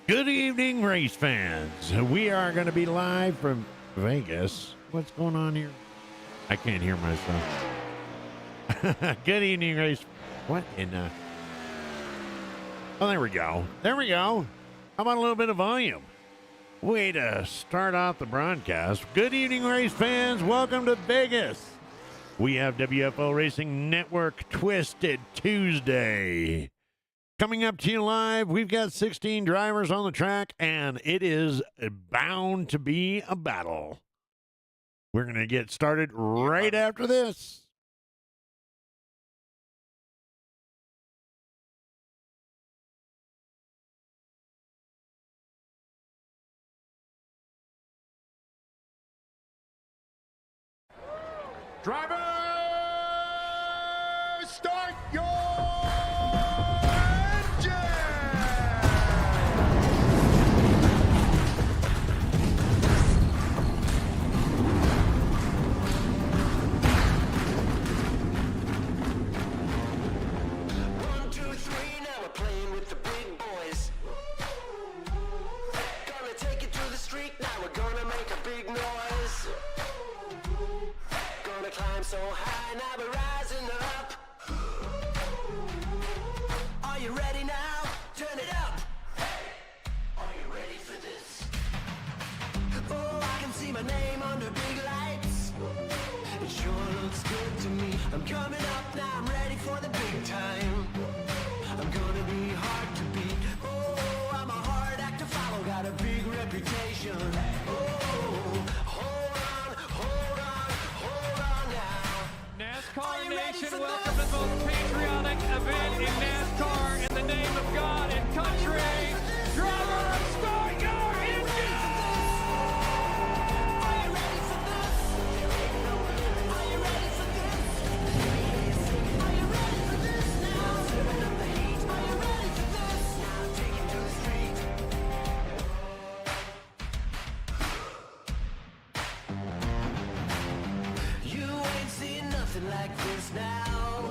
Good evening, race fans. We are going to be live from Vegas. What's going on here? I can't hear myself. Good evening, race. What in Oh, there we go. There we go. How about a little bit of volume? Way to start off the broadcast. Good evening, race fans. Welcome to Vegas. We have WFO Racing Network Twisted Tuesday. Coming up to you live, we've got 16 drivers on the track, and it is bound to be a battle. We're going to get started right after this. Drivers, start your engine! One, two, three, now we're playing with the big boys. Gonna take it to the street, now we're gonna make a big noise. Gonna climb so high, now we're rising up. Are you ready now? Turn it up. Are you ready for this? Oh, I can see my name under big lights. It sure looks good to me. I'm coming up now, I'm ready for the big time. I'm gonna be hard to beat. Oh, I'm a hard act to follow, got a big reputation. Oh, hold on now. NASCAR Nation, welcome to the most patriotic event in NASCAR in the name of God and country. Drivers, start your engine! Are you ready for this? Are you ready for this? Are you ready for this now? Turn up the heat. Are you ready for this? Now take it to the street. You ain't seen nothing like this now.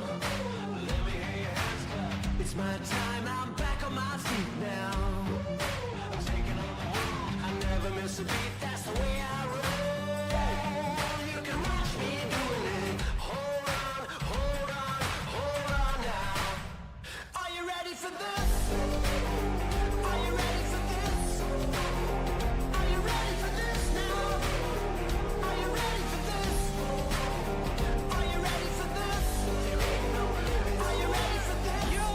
Let me hear your hands clap. It's my time, I'm back on my feet now. I'm taking on the world. I never miss a beat, that's the way I roll. You can watch me doing it. Hold on now. Are you ready for this? Are you ready for this? Are you ready for this now? Are you ready for this? Are you ready for this? Are you ready for this? Your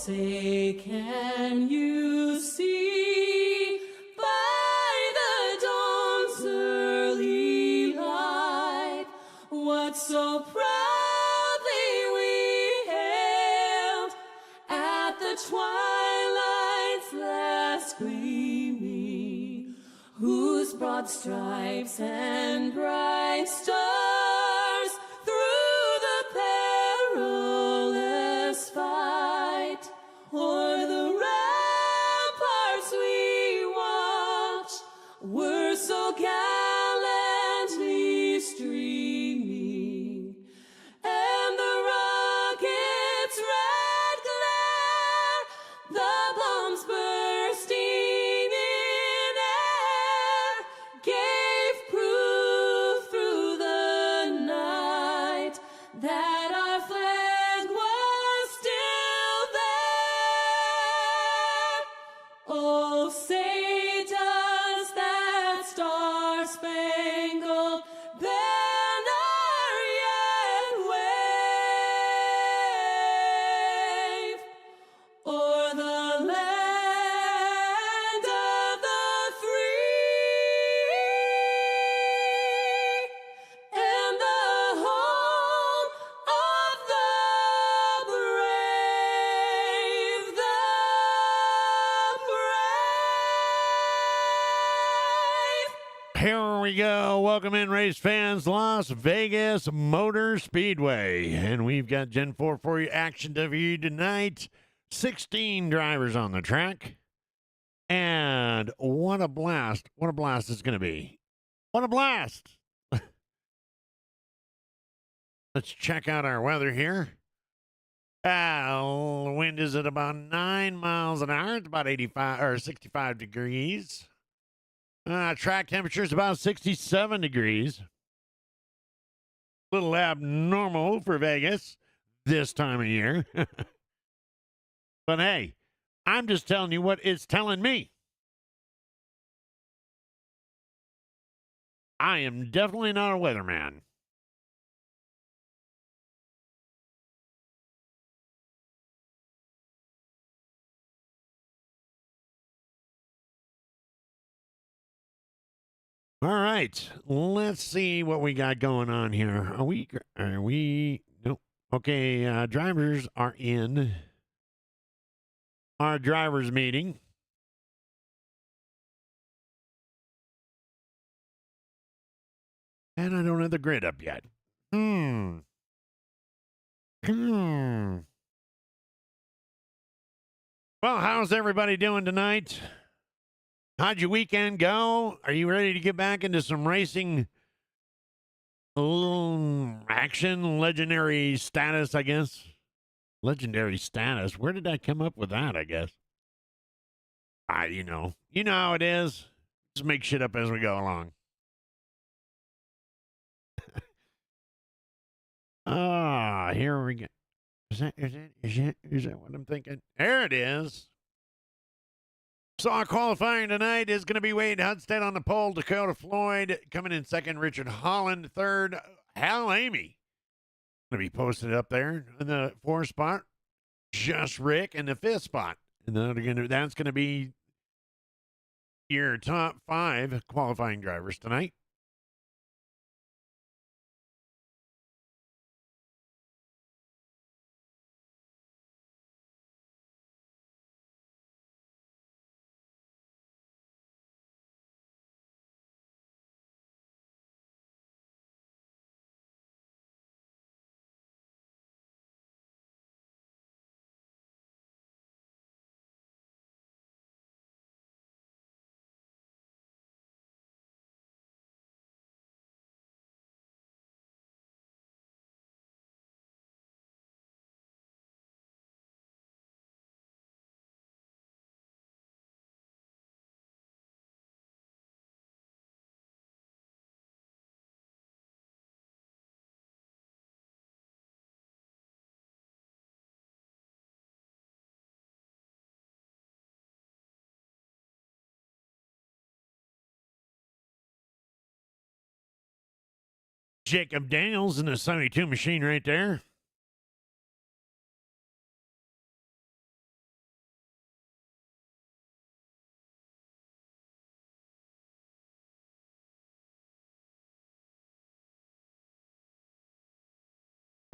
say, can you see by the dawn's early light what so proudly we hailed at the twilight's last gleaming, whose broad stripes and bright stars through the perilous fight o'er the ramparts we watched were so gallantly streaming, and the rocket's red glare, the bombs bursting in air, gave proof through the night that our flag was still there. Oh, say does that star-spangled banner yet wave o'er the land of the free and the home of the brave, the brave. Here we go. Welcome in, race fans. Las Vegas Motor Speedway. And we've got Gen 4 for you action to you tonight. 16 drivers on the track. And what a blast. What a blast it's going to be. What a blast. Let's check out our weather here. The wind is at about 9 miles an hour. It's about 85 or 65 degrees. Track temperature is about 67 degrees. A little abnormal for Vegas this time of year. But hey, I'm just telling you what it's telling me. I am definitely not a weatherman. All right, let's see what we got going on here. Are we, nope. Okay, drivers are in our drivers meeting. And I don't have the grid up yet. Well, how's everybody doing tonight? How'd your weekend go? Are you ready to get back into some racing action, legendary status, I guess? Legendary status? Where did I come up with that, I guess? You know how it is. Just make shit up as we go along. Here we go. Is that what I'm thinking? There it is. So our qualifying tonight is going to be Wade Hudstead on the pole, Dakota Floyd coming in second, Richard Holland third, Hal Amy going to be posted up there in the fourth spot, Just Rick in the fifth spot, and then that's going to be your top 5 qualifying drivers tonight. Jacob Daniels in the 72 machine right there.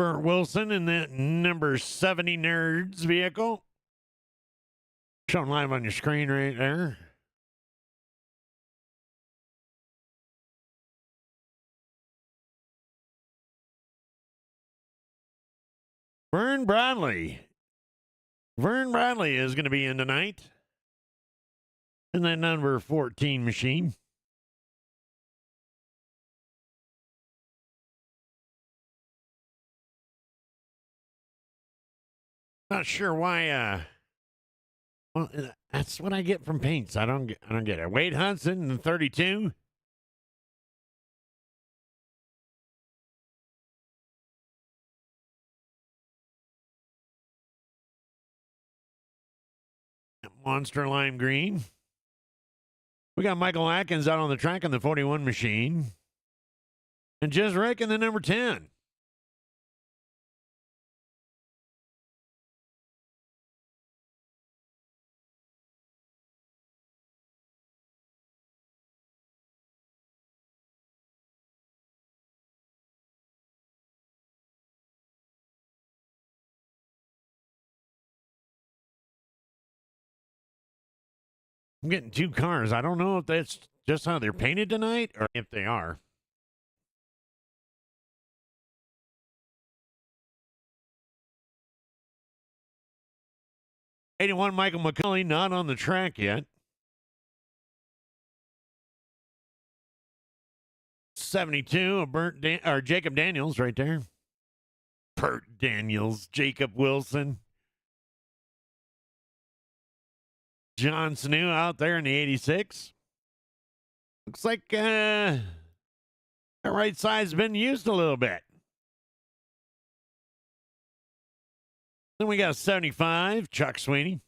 Burt Wilson in that number 70 Nerds vehicle. Showing live on your screen right there. Vern Bradley. Vern Bradley is going to be in tonight. In that number 14 machine. Not sure why. Well, that's what I get from paints. I don't get it. Wade Hudson, the 32. Monster lime green. We got Michael Atkins out on the track in the 41 machine. And Jez Rick in the number 10. I'm getting two cars. I don't know if that's just how they're painted tonight or if they are. '81 Michael McCulley not on the track yet. 72 of Jacob Daniels right there. Burt Daniels, Jacob Wilson. John Sanu out there in the 86. Looks like that right side's been used a little bit. Then we got 75, Chuck Sweeney.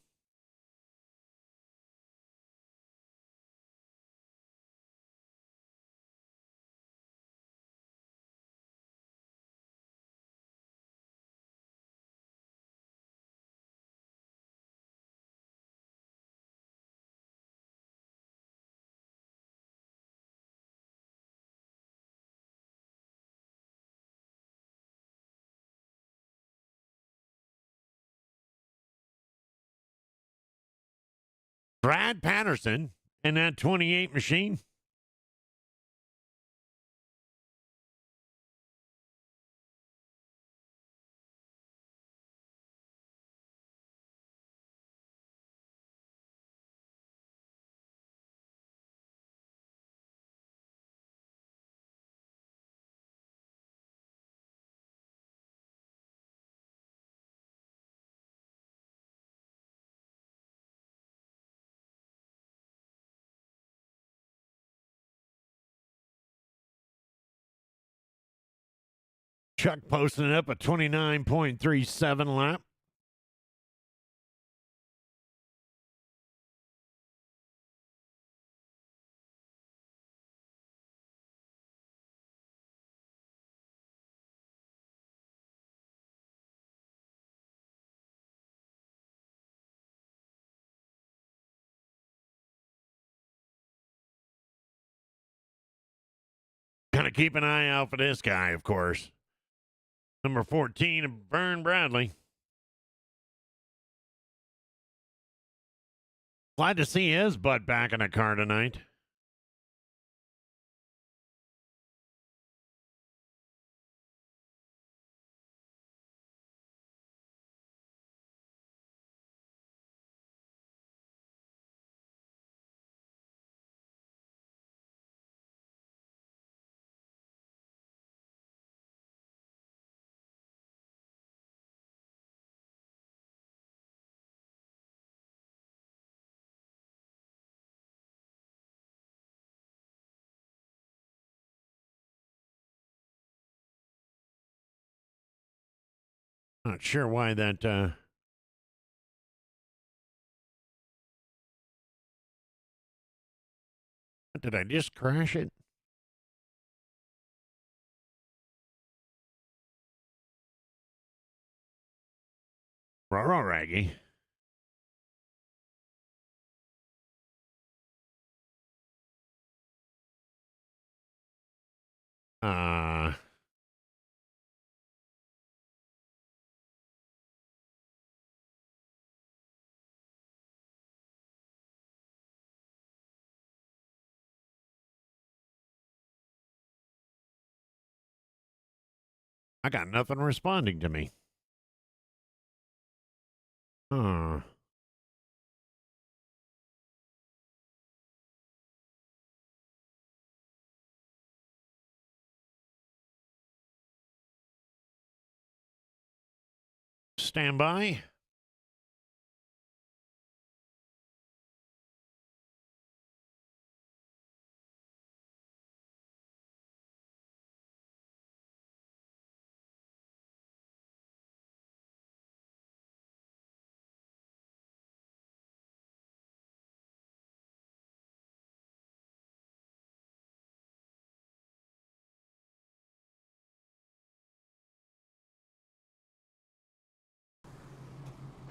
Brad Patterson in that 28 machine. Chuck posting it up a 29.37 lap. Kind of keep an eye out for this guy, of course. Number 14 of Vern Bradley. Glad to see his butt back in a car tonight. Not sure why that did I just crash it? Roro Raggy. I got nothing responding to me. Huh. Stand by.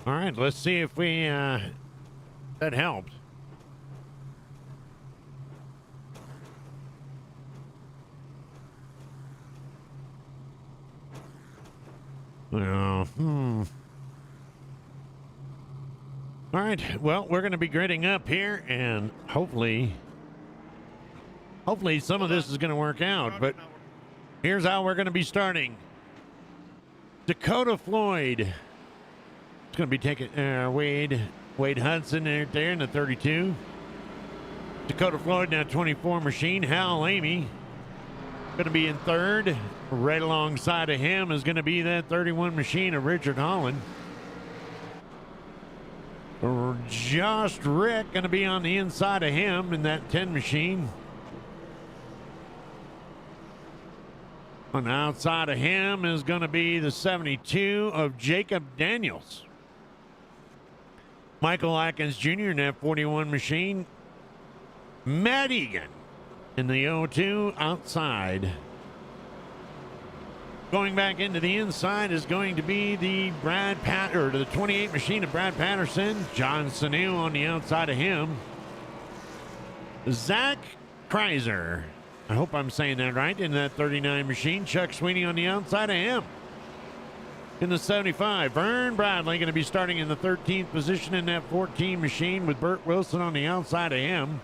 All right, let's see if we that helped. Well, All right, well, we're going to be gritting up here, and hopefully some of this is going to work out. But here's how we're going to be starting. Dakota Floyd. It's going to be taking Wade Hudson right there in the 32. Dakota Floyd now 24 machine. Hal Amy going to be in third. Right alongside of him is going to be that 31 machine of Richard Holland. Josh Rick going to be on the inside of him in that 10 machine. On the outside of him is going to be the 72 of Jacob Daniels. Michael Atkins Jr. in that 41 machine. Matt Egan in the 02 outside. Going back into the inside is going to be the the 28 machine of Brad Patterson. John Sanu on the outside of him. Zach Kreiser, I hope I'm saying that right, in that 39 machine. Chuck Sweeney on the outside of him. In the 75, Vern Bradley going to be starting in the 13th position in that 14 machine with Burt Wilson on the outside of him.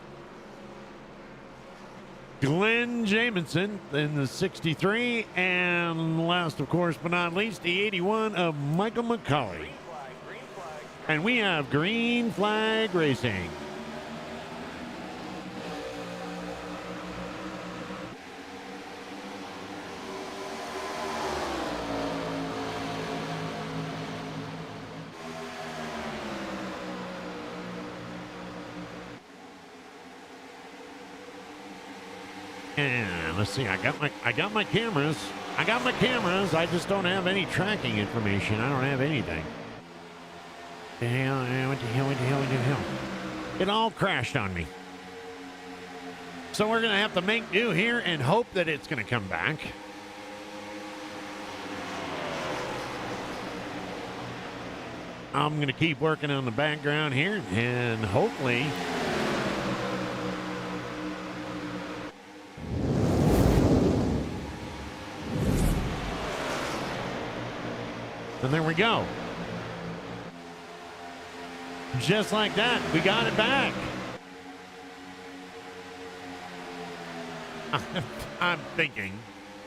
Glenn Jamison in the 63, and last, of course, but not least, the 81 of Michael McCauley. And we have Green Flag Racing. And let's see, I got my cameras. I just don't have any tracking information. I don't have anything. What the hell? It all crashed on me. So we're gonna have to make do here and hope that it's gonna come back. I'm gonna keep working on the background here and hopefully and there we go. Just like that, we got it back. I'm thinking,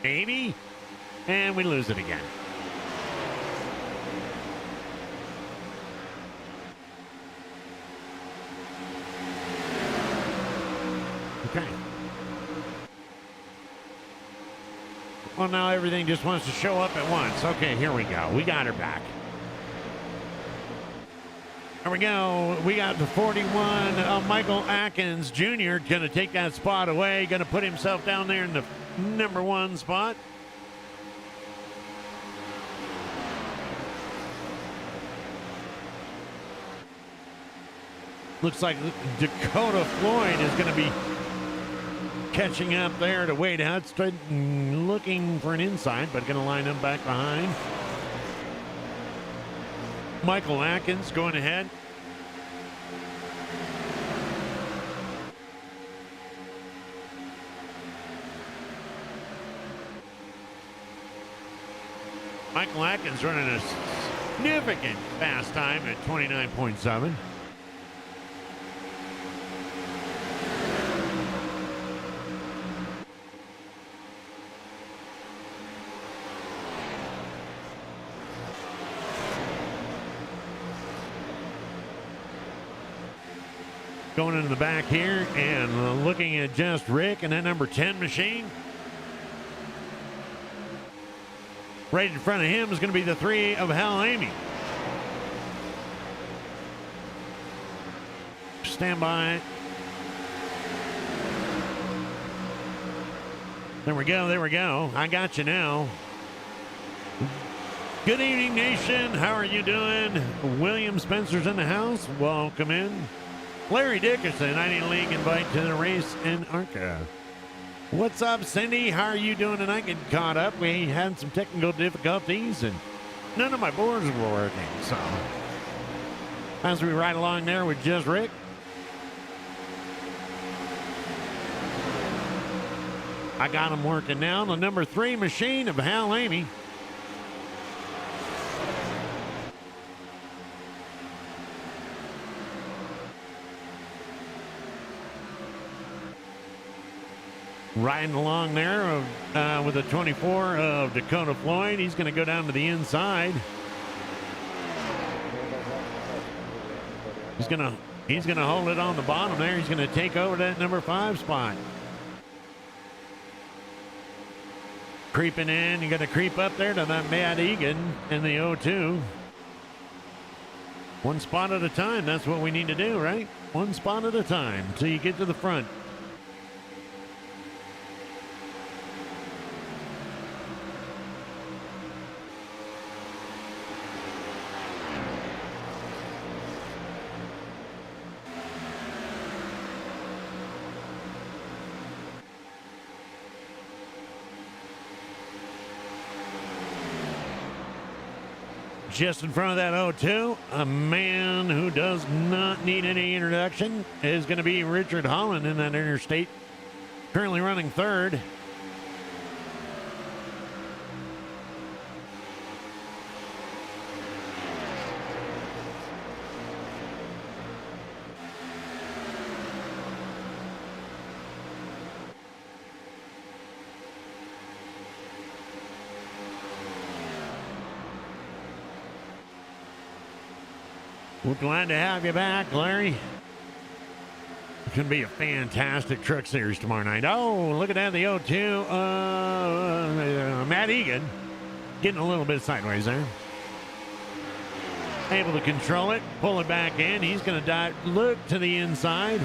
maybe, and we lose it again. Okay. Well, now everything just wants to show up at once. Okay, here we go. We got her back. There we go. We got the 41 of Michael Atkins Jr. going to take that spot away. Going to put himself down there in the number 1 spot. Looks like Dakota Floyd is going to be catching up there to Wade Hudson, looking for an inside, but going to line him back behind. Michael Atkins going ahead. Michael Atkins running a significant fast time at 29.7. going into the back here and looking at Just Rick and that number 10 machine. Right in front of him is going to be the 3 of Hal Amy. Stand by. There we go. There we go. I got you now. Good evening, nation. How are you doing? William Spencer's in the house. Welcome in. Larry Dickerson, I need a league invite to the race in ARCA. What's up, Cindy? How are you doing tonight? Getting caught up. We had some technical difficulties and none of my boards were working. So as we ride along there with Just Rick. I got him working now. The number 3 machine of Hal Amy. Riding along there with the 24 of Dakota Floyd. He's going to go down to the inside. He's going to hold it on the bottom there. He's going to take over that number 5 spot. Creeping in, you got to creep up there to that Matt Egan in the 0-2. One spot at a time. That's what we need to do, right? One spot at a time till you get to the front. Just in front of that 0-2, a man who does not need any introduction is going to be Richard Holland in that interstate, currently running 3rd. We're glad to have you back, Larry. It's going to be a fantastic truck series tomorrow night. Oh, look at that, the 0-2. Matt Egan getting a little bit sideways there. Able to control it, pull it back in. He's going to dive, look to the inside.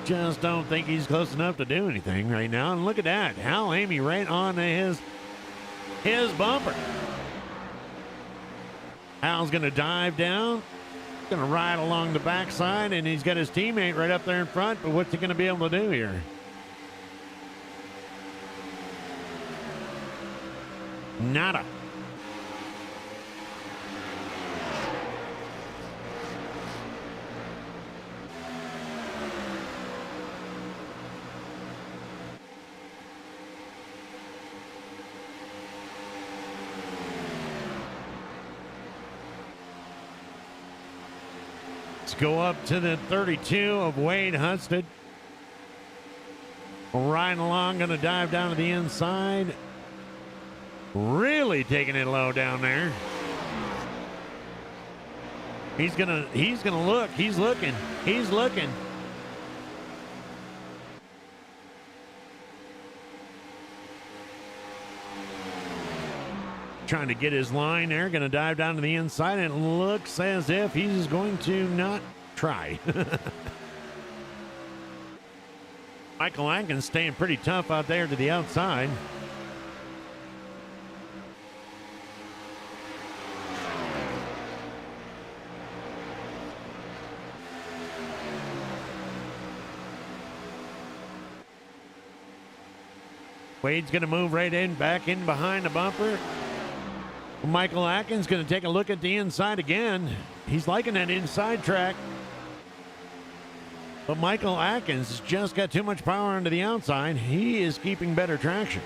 Just don't think he's close enough to do anything right now. And look at that, Hal Amy right on his bumper. Hal's going to dive down, going to ride along the backside, and he's got his teammate right up there in front, but what's he going to be able to do here? Nada. Let's go up to the 32 of Wade Husted. Riding along, going to dive down to the inside. Really taking it low down there. He's gonna look. He's looking. Trying to get his line there. Going to dive down to the inside, and it looks as if he's going to not try. Michael Atkins staying pretty tough out there to the outside. Wade's going to move right in, back in behind the bumper. Michael Atkins going to take a look at the inside again. He's liking that inside track. But Michael Atkins has just got too much power onto the outside. He is keeping better traction.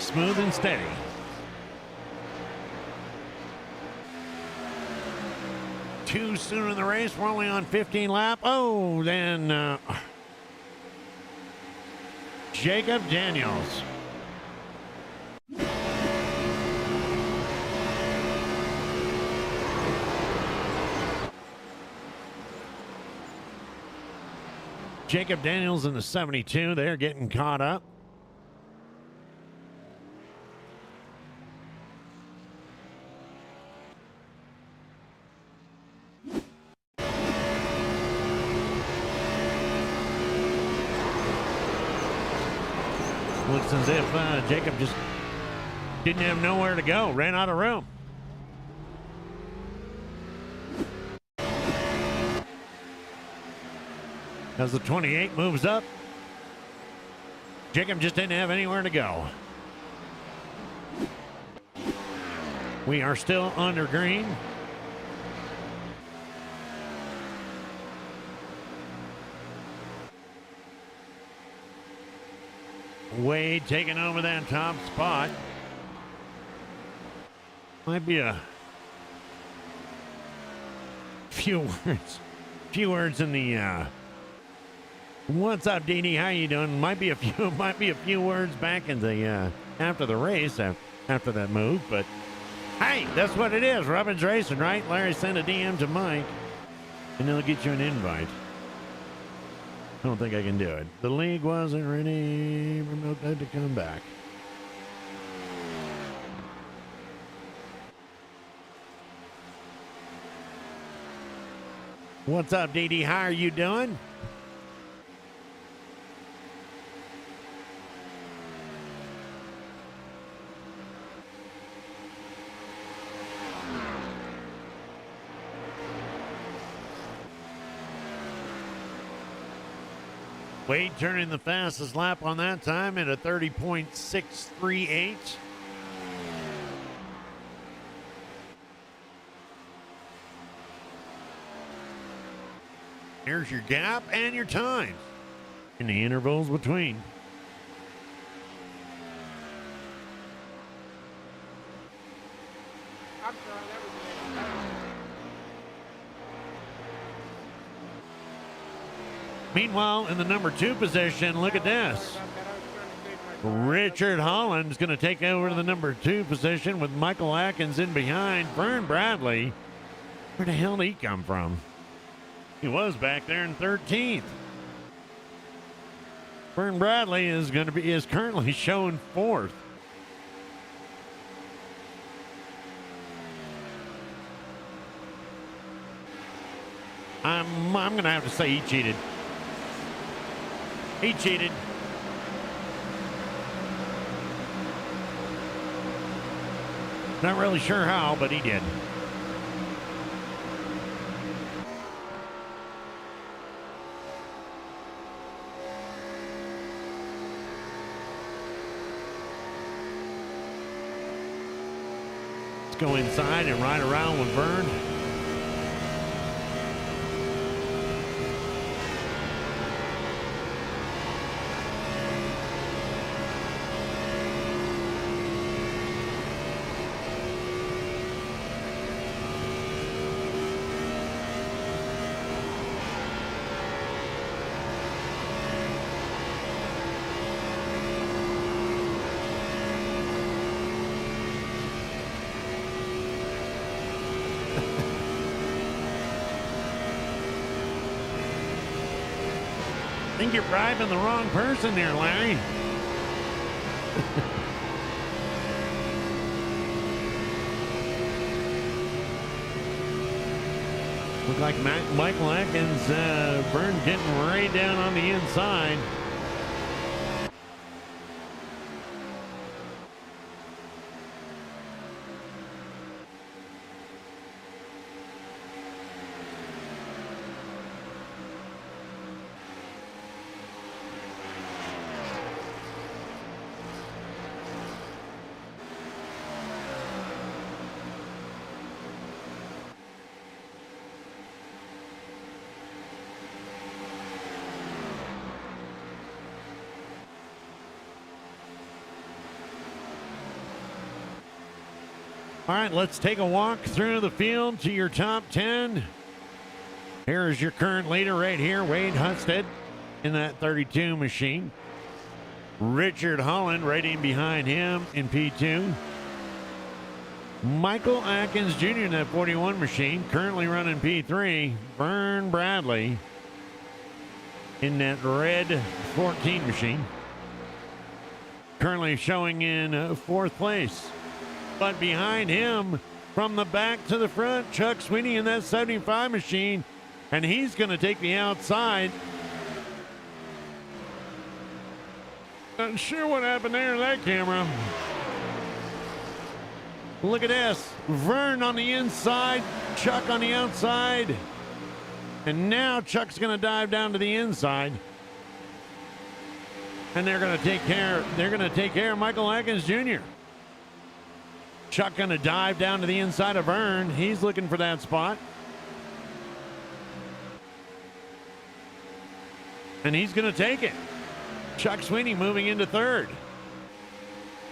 Smooth and steady. Too soon in the race. We're only on 15 lap. Oh, then Jacob Daniels. Jacob Daniels in the 72. They're getting caught up. Looks as if Jacob just didn't have nowhere to go, ran out of room. As the 28 moves up, Jacob just didn't have anywhere to go. We are still under green. Wade taking over that top spot. Might be a few words in the what's up, Dee? How you doing? Might be a few words back in the after the race, after that move, but hey, that's what it is. Robbins Racing, right? Larry sent a DM to Mike, and he'll get you an invite. I don't think I can do it. The league wasn't ready for Milk to come back. What's up, Dee? How are you doing? Wade turning the fastest lap on that time at a 30.638. Here's your gap and your times in the intervals between. I'm sorry, that was Meanwhile, in the number 2 position, look at this. Richard Holland's going to take over the number 2 position with Michael Atkins in behind. Vern Bradley, where the hell did he come from? He was back there in 13th. Vern Bradley is currently showing 4th. I'm going to have to say he cheated. He cheated. Not really sure how, but he did. Let's go inside and ride around with Vern. I think you're bribing the wrong person there, Larry. Look like Michael Atkins, Vern getting right down on the inside. All right, let's take a walk through the field to your top 10. Here is your current leader right here, Wade Husted in that 32 machine. Richard Holland right in behind him in P2. Michael Atkins Jr. in that 41 machine, currently running P3. Vern Bradley in that red 14 machine. Currently showing in fourth place. But behind him, from the back to the front, Chuck Sweeney in that 75 machine. And he's going to take the outside. Not sure what happened there in that camera. Look at this. Vern on the inside, Chuck on the outside. And now Chuck's going to dive down to the inside. And they're going to take care of Michael Atkins Jr. Chuck going to dive down to the inside of Vern. He's looking for that spot. And he's going to take it. Chuck Sweeney moving into third.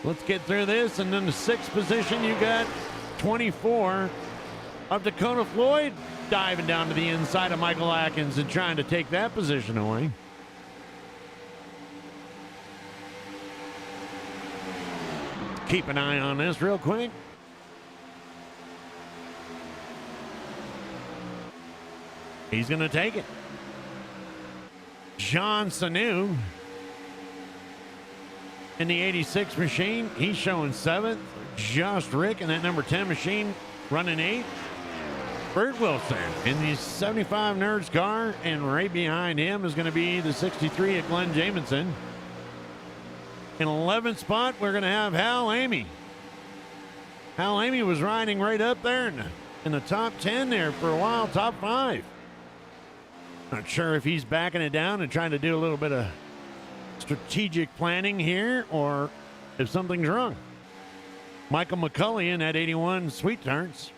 Let's get through this. And then the sixth position, you got 24 of Dakota Floyd diving down to the inside of Michael Atkins and trying to take that position away. Keep an eye on this real quick. He's going to take it. John Sanu in the 86 machine. He's showing 7th. Just Rick in that number 10 machine running 8th. Bert Wilson in the 75 Nerds car, and right behind him is going to be the 63 at Glenn Jamison. In 11th spot, we're going to have Hal Amy. Hal Amy was riding right up there in the top 10 there for a while, top 5. Not sure if he's backing it down and trying to do a little bit of strategic planning here or if something's wrong. Michael McCulley in that 81 Sweet Tarts.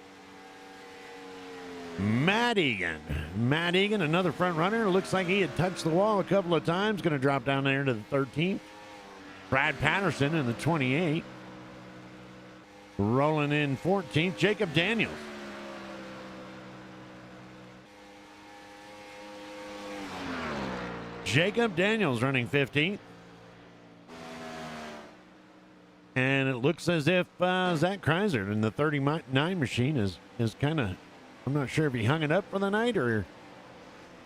Matt Egan. Matt Egan, another front runner. Looks like he had touched the wall a couple of times. Going to drop down there to the 13th. Brad Patterson in the 28. Rolling in 14th. Jacob Daniels. Jacob Daniels running 15th. And it looks as if Zach Kreiser in the 39 machine is kind of, I'm not sure if he hung it up for the night or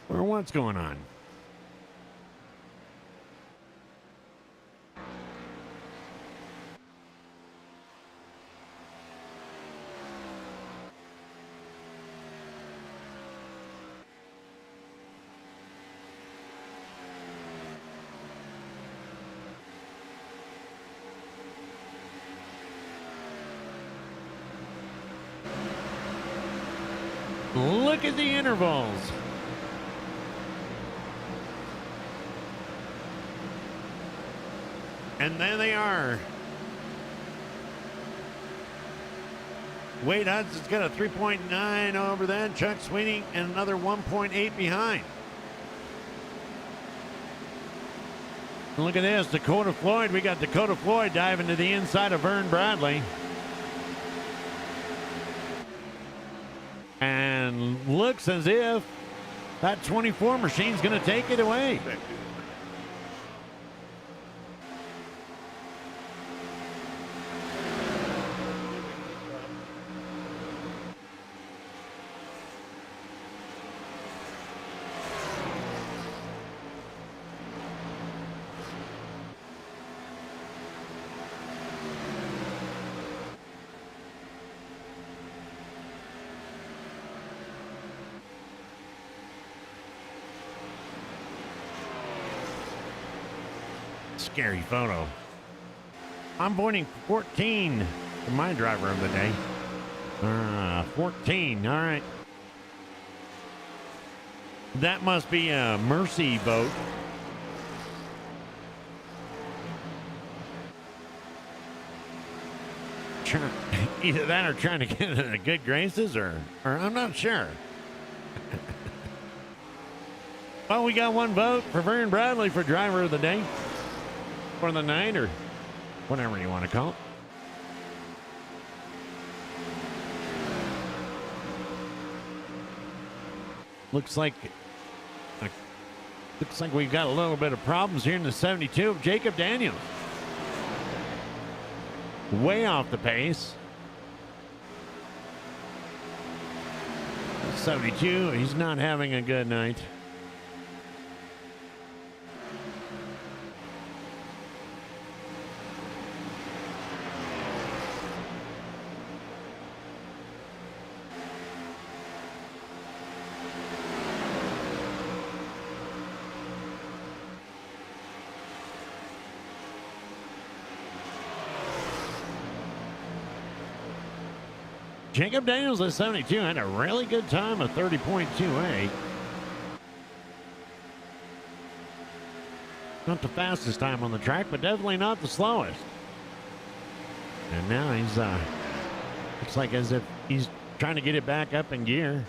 what's going on. Look at the intervals. And there they are. Wade Hudson's got a 3.9 over that. Chuck Sweeney and another 1.8 behind. And look at this, Dakota Floyd. We got Dakota Floyd diving to the inside of Vern Bradley. And looks as if that 24 machine's going to take it away. Scary photo. I'm pointing 14 for my driver of the day. 14. All right. That must be a Mercy boat. Either that or trying to get into the good graces or I'm not sure. Well, we got one vote for Vern Bradley for driver of the day. For the night or whatever you want to call it. Looks like we've got a little bit of problems here in the 72 of Jacob Daniels. Way off the pace. 72, he's not having a good night. Jacob Daniels at 72 had a really good time of 30.28. Not the fastest time on the track, but definitely not the slowest. And now he's, looks like as if he's trying to get it back up in gear.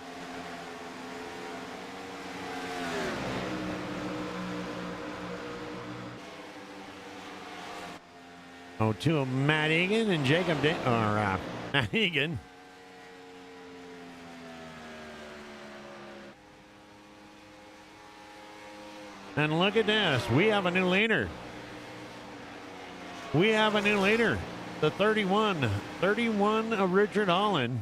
Oh, to Matt Egan and Jacob Matt Egan. And look at this. We have a new leader. We have a new leader. The 31 of Richard Holland.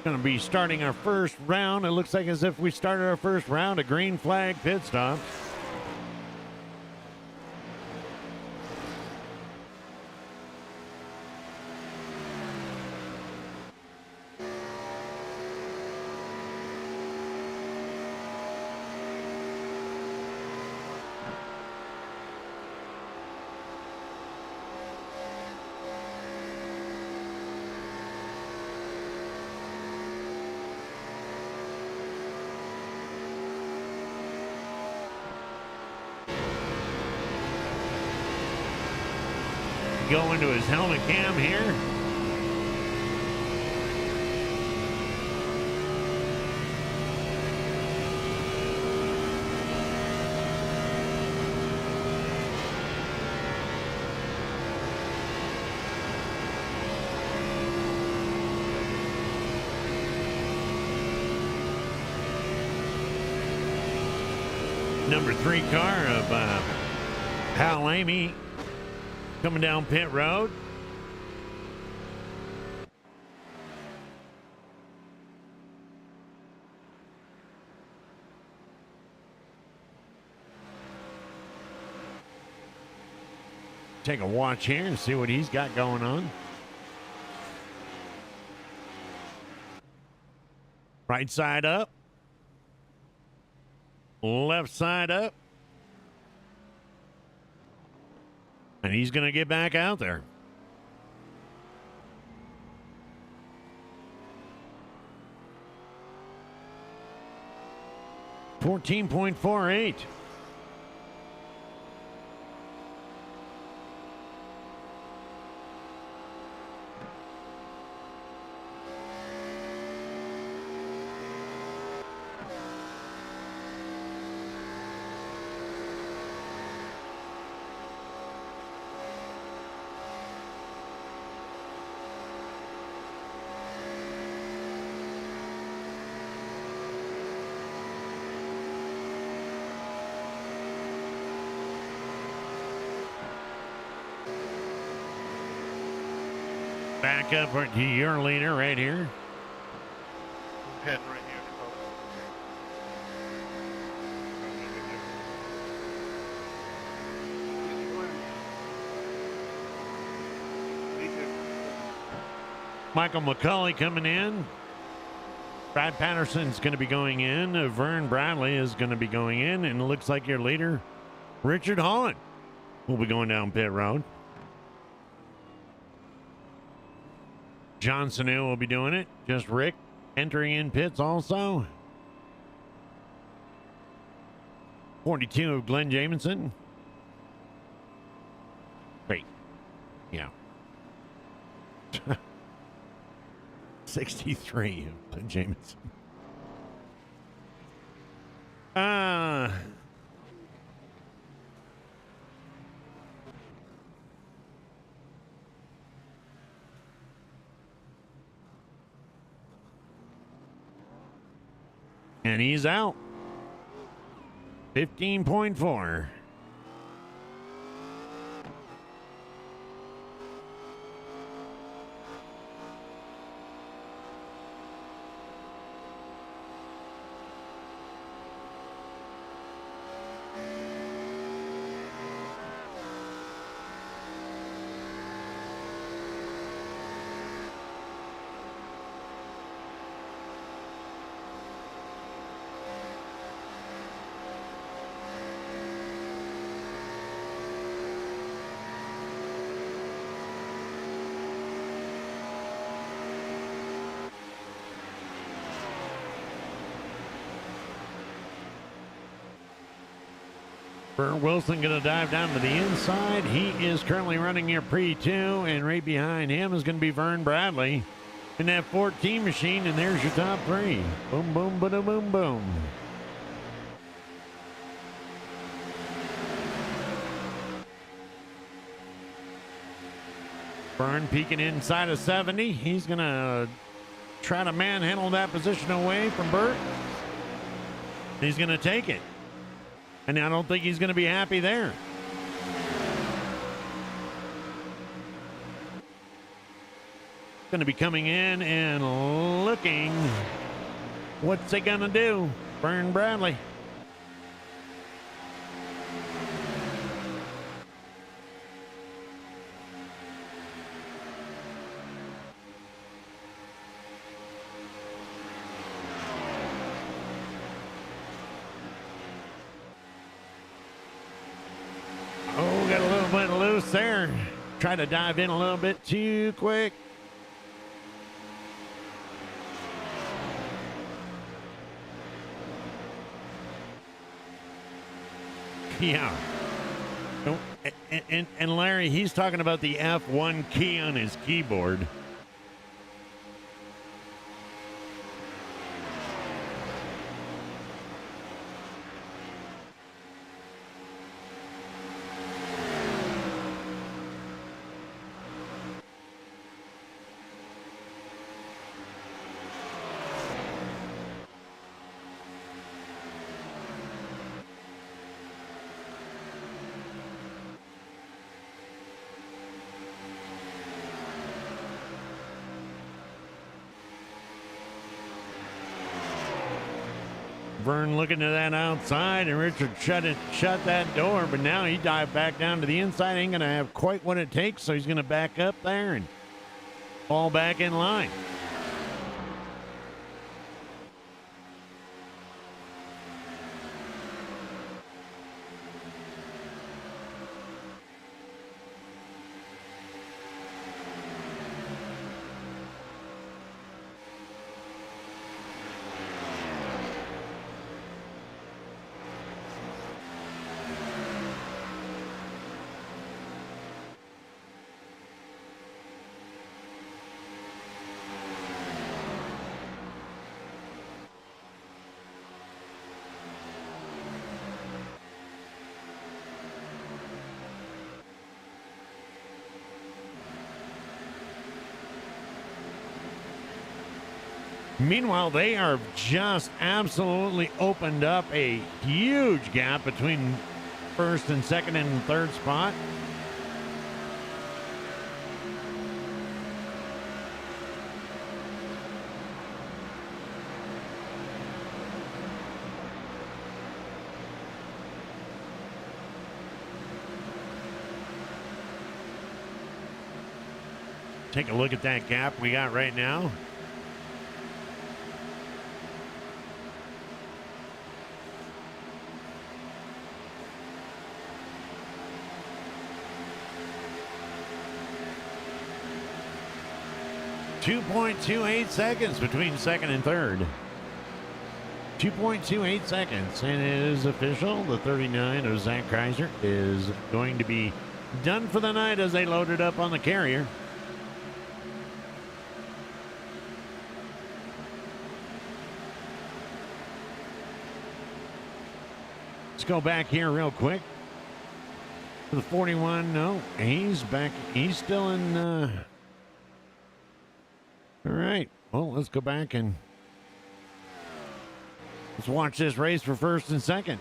Going to be starting our first round. It looks like as if we started our first round of green flag pit stops. Go into his helmet cam here. Number 3 car of Hal Amy coming down pit road. Take a watch here and see what he's got going on. Right side up. Left side up. And he's going to get back out there. .48. Back up to your leader right here. I'm heading right here. Michael McCauley coming in. Brad Patterson's going to be going in. Vern Bradley is going to be going in. And it looks like your leader, Richard Holland, will be going down pit road. John Sanu will be doing it. Just Rick entering in pits also. 42 of Glenn Jamison. Wait. Yeah. 63 of Glenn Jamison. And he's out. 15.4. Burr Wilson going to dive down to the inside. He is currently running your pre-2, and right behind him is going to be Vern Bradley in that 14 machine, and there's your top three. Boom, boom, boom, boom, boom. Vern peeking inside of 70. He's going to try to manhandle that position away from Burt. He's going to take it. And I don't think he's going to be happy there. Going to be coming in and looking. What's he going to do? Vern Bradley. Oh, got a little bit loose there. Try to dive in a little bit too quick. Yeah. Oh, and Larry, he's talking about the F1 key on his keyboard. Vern looking to that outside, and Richard shut that door, but now he dived back down to the inside. Ain't going to have quite what it takes, so he's going to back up there and fall back in line. Meanwhile, they are just absolutely opened up a huge gap between first and second and third spot. Take a look at that gap we got right now. .28 seconds between second and third. 2.28 seconds, and it is official. The 39 of Zach Kreiser is going to be done for the night as they load it up on the carrier. Let's go back here real quick. The 41, no, he's back. He's still in. All right. Well, let's go back and let's watch this race for first and second.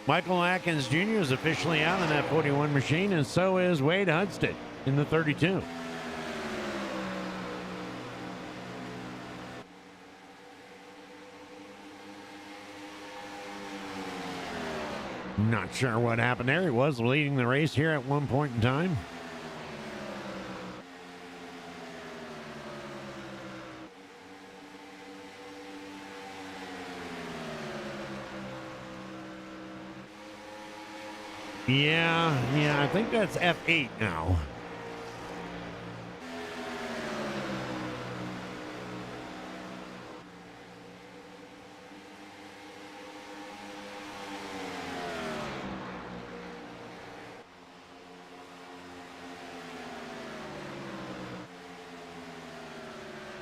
Michael Atkins Jr. is officially out in that 41 machine, and so is Wade Hudstad in the 32. Not sure what happened there. He was leading the race here at one point in time. Yeah, I think that's F8 now.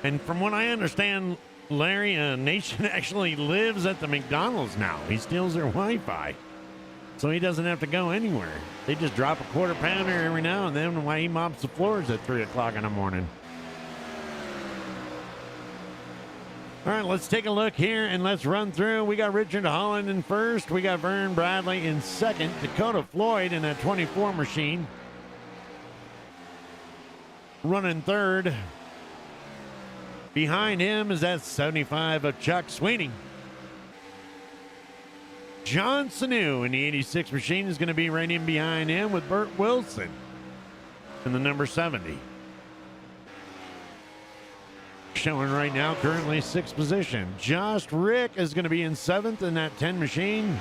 And from what I understand, Larry Nation actually lives at the McDonald's now. He steals their Wi-Fi, so he doesn't have to go anywhere. They just drop a quarter pounder every now and then while he mops the floors at 3 o'clock in the morning. All right, let's take a look here and let's run through. We got Richard Holland in first. We got Vern Bradley in second. Dakota Floyd in that 24 machine running third. Behind him is that 75 of Chuck Sweeney. John Sanu in the 86 machine is going to be right in behind him with Bert Wilson in the number 70. Showing right now, currently 6th position. Josh Rick is going to be in 7th in that 10 machine.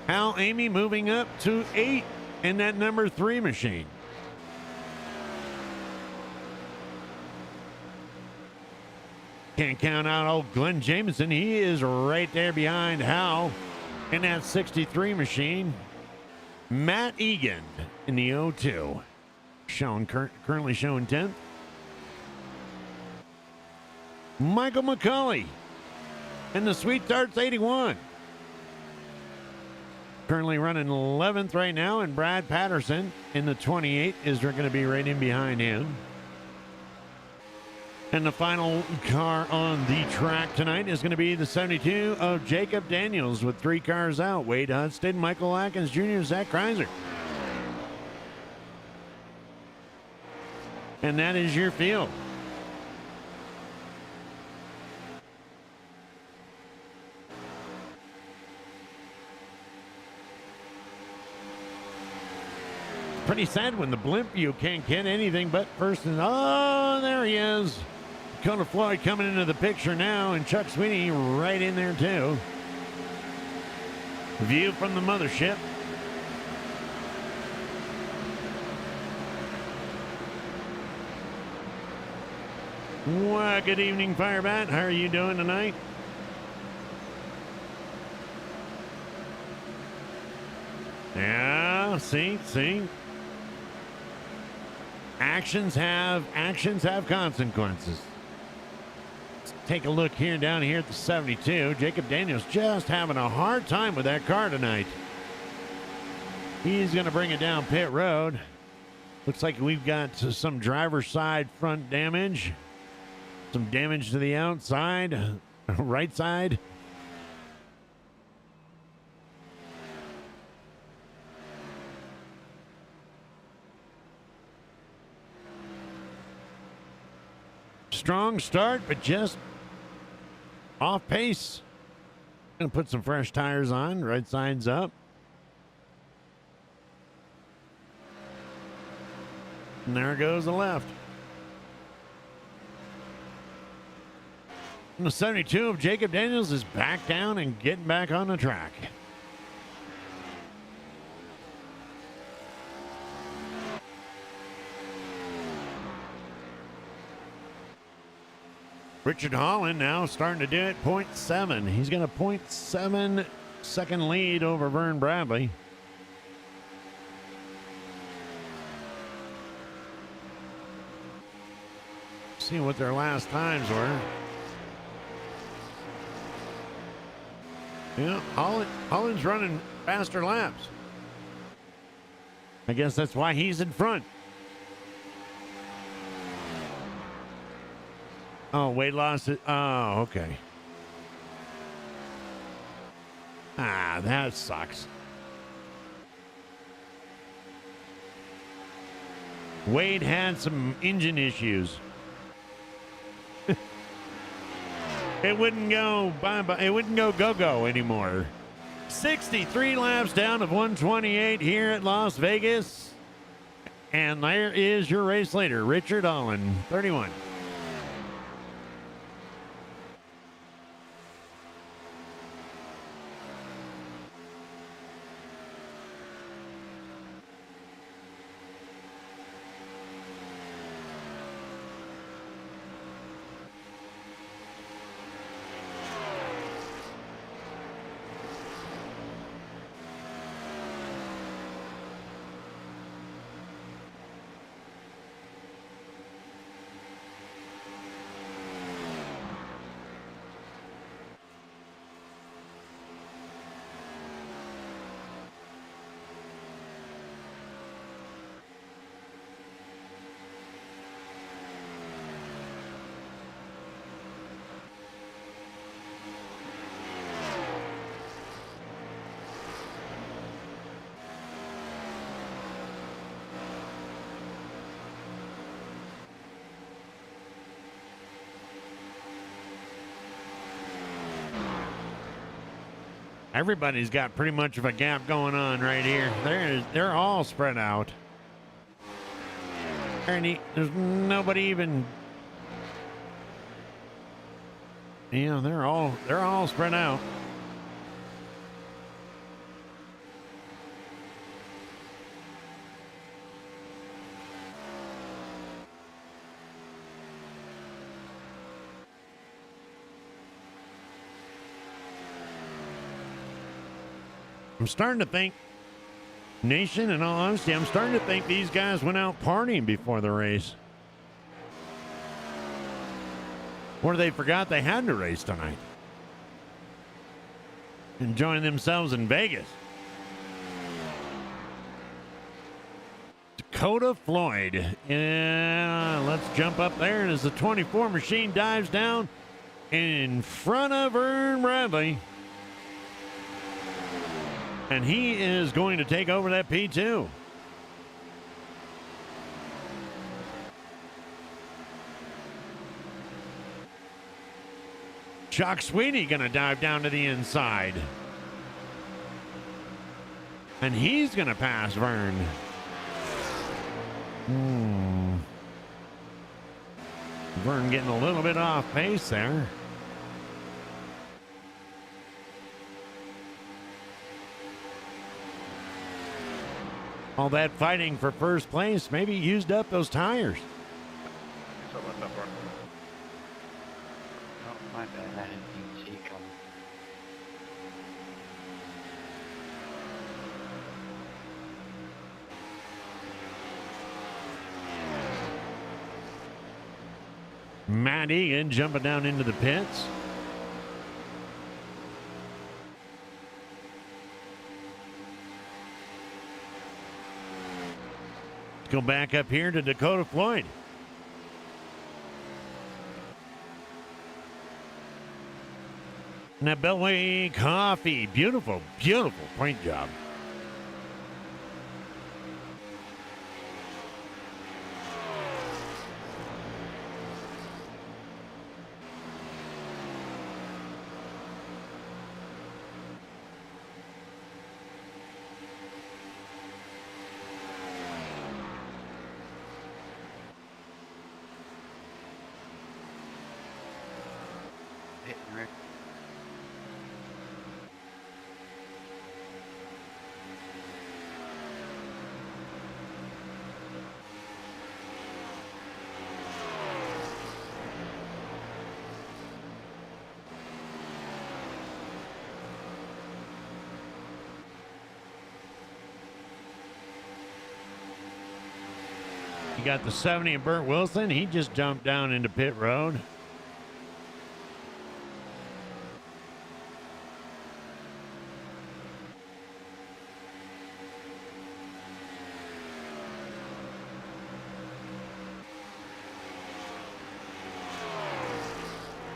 Hal Amy moving up to 8 in that number 3 machine. Can't count out old Glenn Jameson. He is right there behind Hal in that 63 machine. Matt Egan in the 02. Currently showing 10th. Michael McCulley in the Sweet Tarts 81. Currently running 11th right now, and Brad Patterson in the 28 is going to be right in behind him. And the final car on the track tonight is going to be the 72 of Jacob Daniels with 3 cars out. Wade Hudson, Michael Atkins Jr., Zach Kreiser. And that is your field. Pretty sad when the blimp you can't get anything but first and oh, there he is. Dakota Floyd coming into the picture now, and Chuck Sweeney right in there too. View from the mothership. Well, good evening, Firebat. How are you doing tonight? Yeah, see. Actions have consequences. Let's take a look here down here at the 72. Jacob Daniels just having a hard time with that car tonight. He's going to bring it down pit road. Looks like we've got some driver's side front damage. Some damage to the outside, right side. Strong start, but just off pace. Gonna put some fresh tires on. Right side's up. And there goes the left. And the 72 of Jacob Daniels is back down and getting back on the track. Richard Holland now starting to do it, 0.7. He's got a 0.7 second lead over Vern Bradley. See what their last times were. Yeah, Holland's running faster laps. I guess that's why he's in front. Oh, Wade lost it. Oh, okay. Ah, that sucks. Wade had some engine issues. It wouldn't go bye-bye. It wouldn't go go-go anymore. 63 laps down of 128 here at Las Vegas. And there is your race leader, Richard Holland, 31. Everybody's got pretty much of a gap going on right here. They're all spread out. There's nobody even. Yeah, they're all spread out. I'm starting to think, Nation, in all honesty, I'm starting to think these guys went out partying before the race. Or they forgot they had to race tonight. Enjoying themselves in Vegas. Dakota Floyd. Yeah, let's jump up there as the 24 machine dives down in front of Vern Bradley. And he is going to take over that P2. Chuck Sweeney going to dive down to the inside. And he's going to pass Vern. Vern getting a little bit off pace there. All that fighting for first place maybe used up those tires. So what's up, Ron? Oh, my bad. I didn't see it coming. Matt Egan jumping down into the pits. Go back up here to Dakota Floyd. Now Beltway Coffee. Beautiful, beautiful paint job. Hitting Rick. You got the 70 of Burt Wilson. He just jumped down into pit road.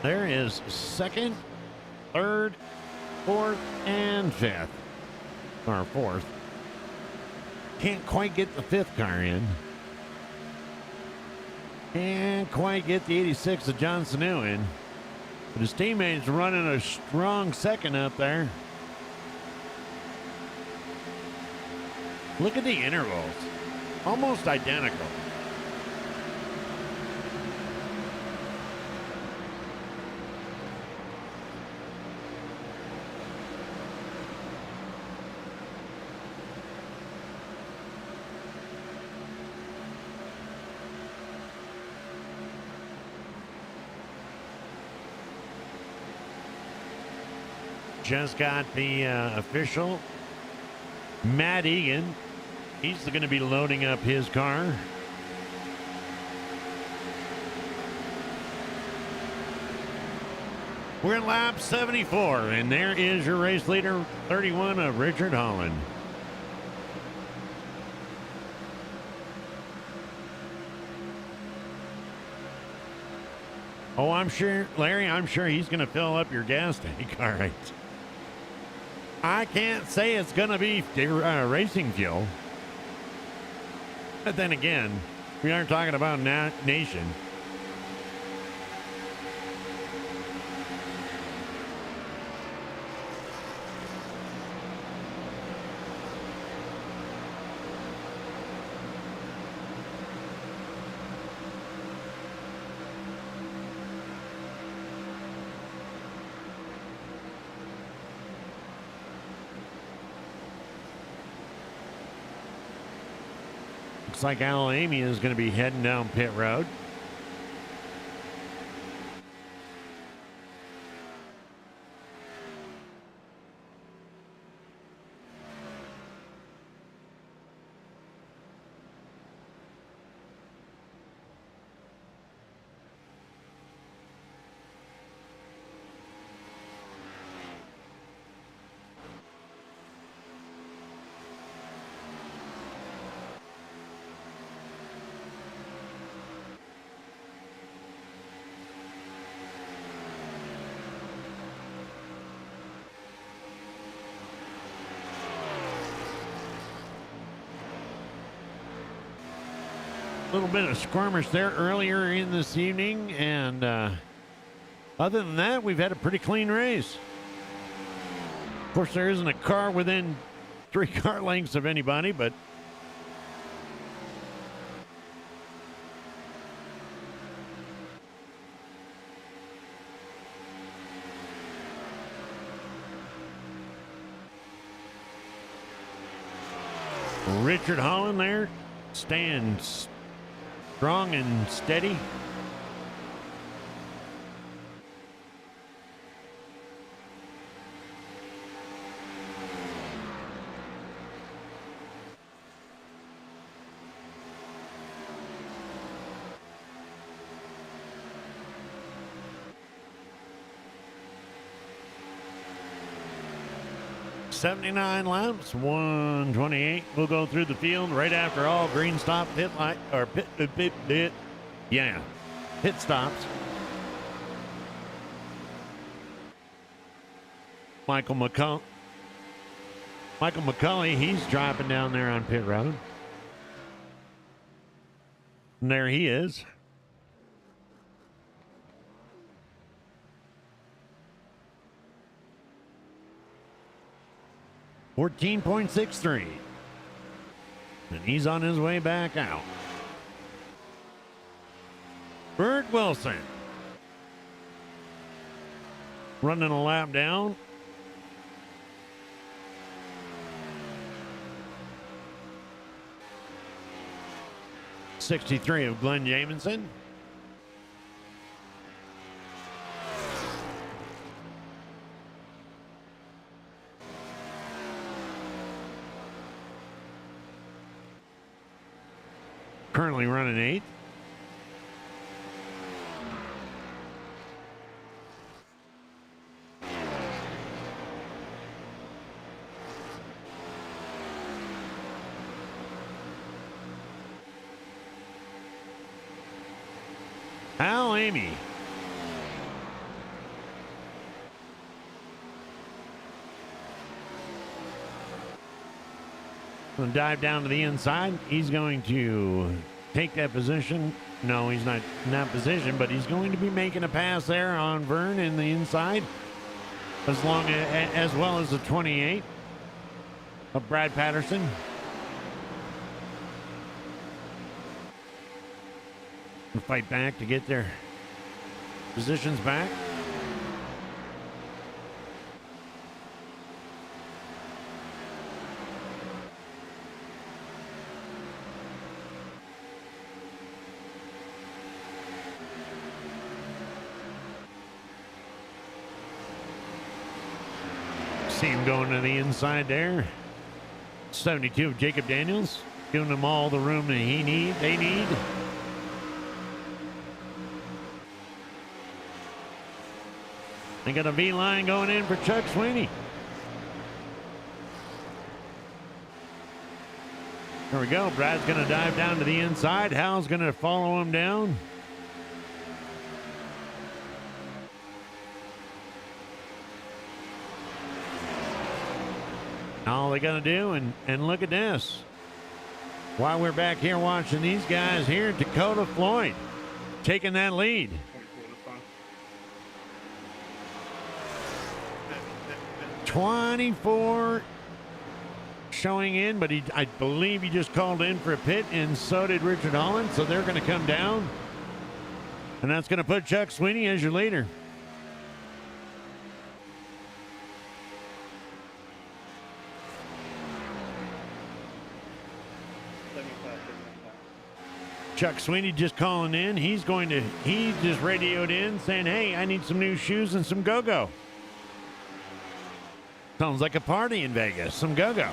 There is second, third, fourth, and fifth. Or fourth. Can't quite get the fifth car in. Can't quite get the 86 of John Sanu in. But his teammates running a strong second up there. Look at the intervals. Almost identical. Just got the official Matt Egan. He's going to be loading up his car. We're in lap 74, and there is your race leader, 31 of Richard Holland. Oh, I'm sure, Larry, I'm sure he's going to fill up your gas tank. All right. I can't say it's going to be racing fuel. But then again, we aren't talking about Nation. Looks like Al Amy is going to be heading down pit road. Little bit of skirmish there earlier in this evening, and other than that, we've had a pretty clean race. Of course, there isn't a car within 3 car lengths of anybody, but Richard Holland there stands strong and steady. "79 laps, 128. We'll go through the field right after all green stop pit light or pit stops. Michael McCulley, he's dropping down there on pit road. And there he is. .63, and he's on his way back out. Bert Wilson running a lap down. .63 of Glenn Jamison. Currently running 8th. Al Amy. Going to dive down to the inside. He's going to take that position. No, he's not in that position, but he's going to be making a pass there on Vern in the inside, as well as the 28 of Brad Patterson. And fight back to get their positions back. See him going to the inside there. 72 of Jacob Daniels, giving them all the room that they need. They got a V line going in for Chuck Sweeney. There we go. Brad's going to dive down to the inside. Hal's going to follow him down. All they got to do, and look at this. While we're back here watching these guys here, Dakota Floyd taking that lead. 24 showing in, but I believe he just called in for a pit, and so did Richard Holland, so they're going to come down. And that's going to put Chuck Sweeney as your leader. Chuck Sweeney just calling in. He just radioed in saying, hey, I need some new shoes and some go-go. Sounds like a party in Vegas. Some go-go.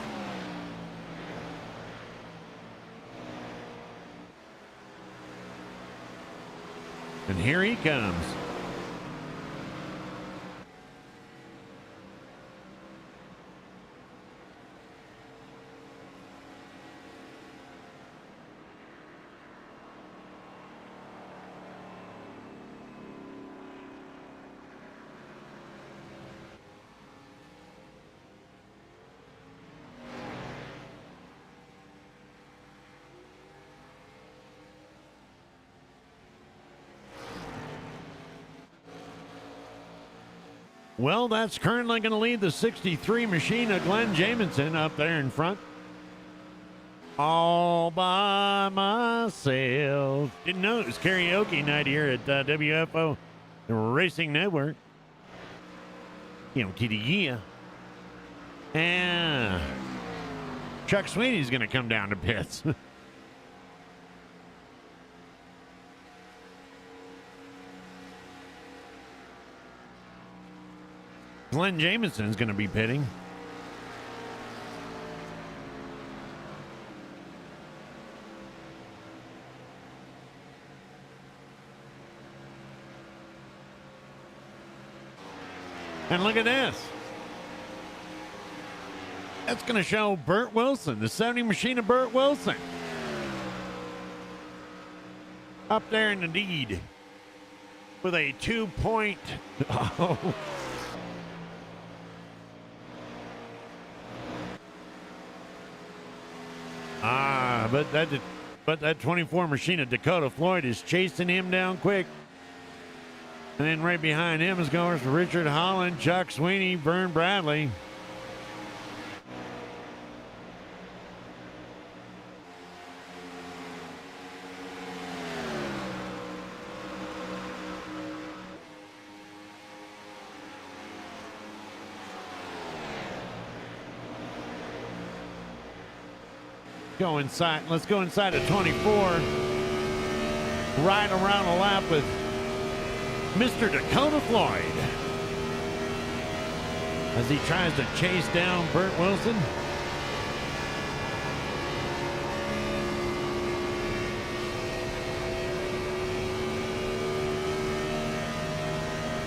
And here he comes. Well, that's currently going to lead the 63 machine of Glenn Jamison up there in front. All by myself. Didn't know it was karaoke night here at WFO Racing Network. You know, kitty yeah. And Chuck Sweeney's going to come down to pits. Glenn Jamison's going to be pitting. And look at this. That's going to show Burt Wilson, the 70 machine of Burt Wilson. Up there in the lead with a 2-point. Oh. But that 24 machine of Dakota Floyd is chasing him down quick. And then right behind him is going Richard Holland, Chuck Sweeney, Vern Bradley. Go inside. Let's go inside of 24. Right around a lap with Mr. Dakota Floyd as he tries to chase down Burt Wilson.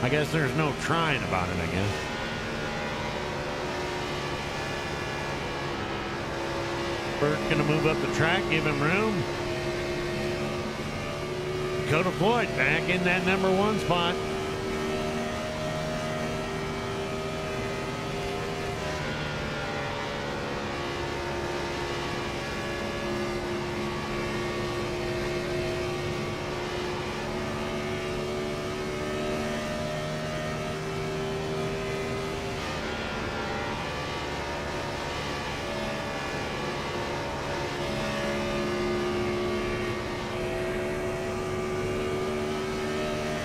I guess there's no trying about it, I guess. Burt gonna move up the track, give him room. Dakota Floyd back in that number 1 spot.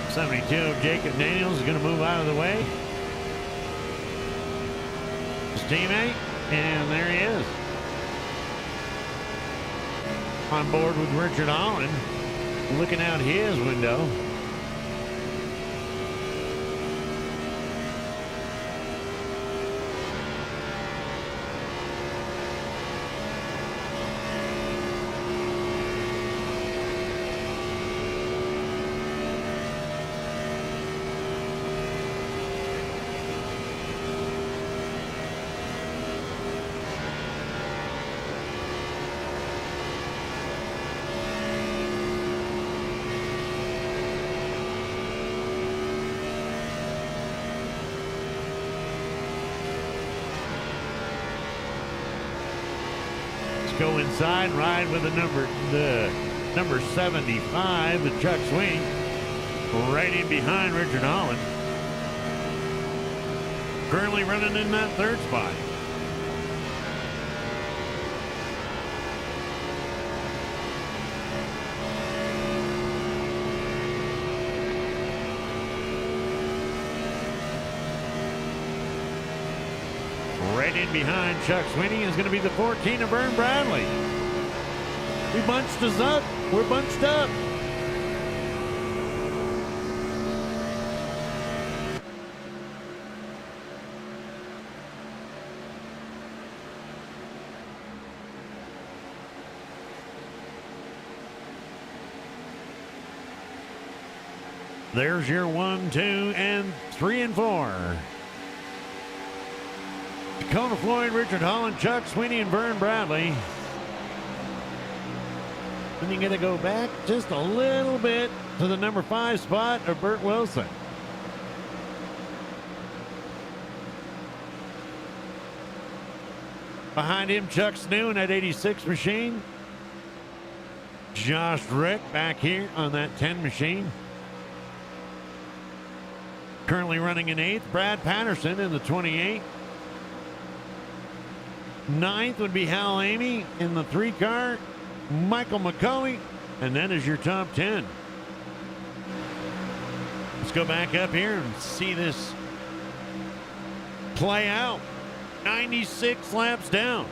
'72, Jacob Daniels is going to move out of the way. His teammate, and there he is. On board with Richard Holland, looking out his window. Go inside, ride with the number 75, the Chuck Sweeney, right in behind Richard Holland. Currently running in that 3rd spot. Right in behind Chuck Sweeney is going to be the 14 of Vern Bradley. We bunched us up. We're bunched up. There's your 1, 2, and 3 and 4. Dakota Floyd, Richard Holland, Chuck Sweeney, and Vern Bradley. And you're going to go back just a little bit to the number 5 spot of Burt Wilson. Behind him, Chuck Snoon at 86 machine. Josh Rick back here on that 10 machine. Currently running in 8th, Brad Patterson in the 28. 9th would be Hal Amy in the 3 car. Michael McCauley, and that is your top 10. Let's go back up here and see this play out. 96 laps down.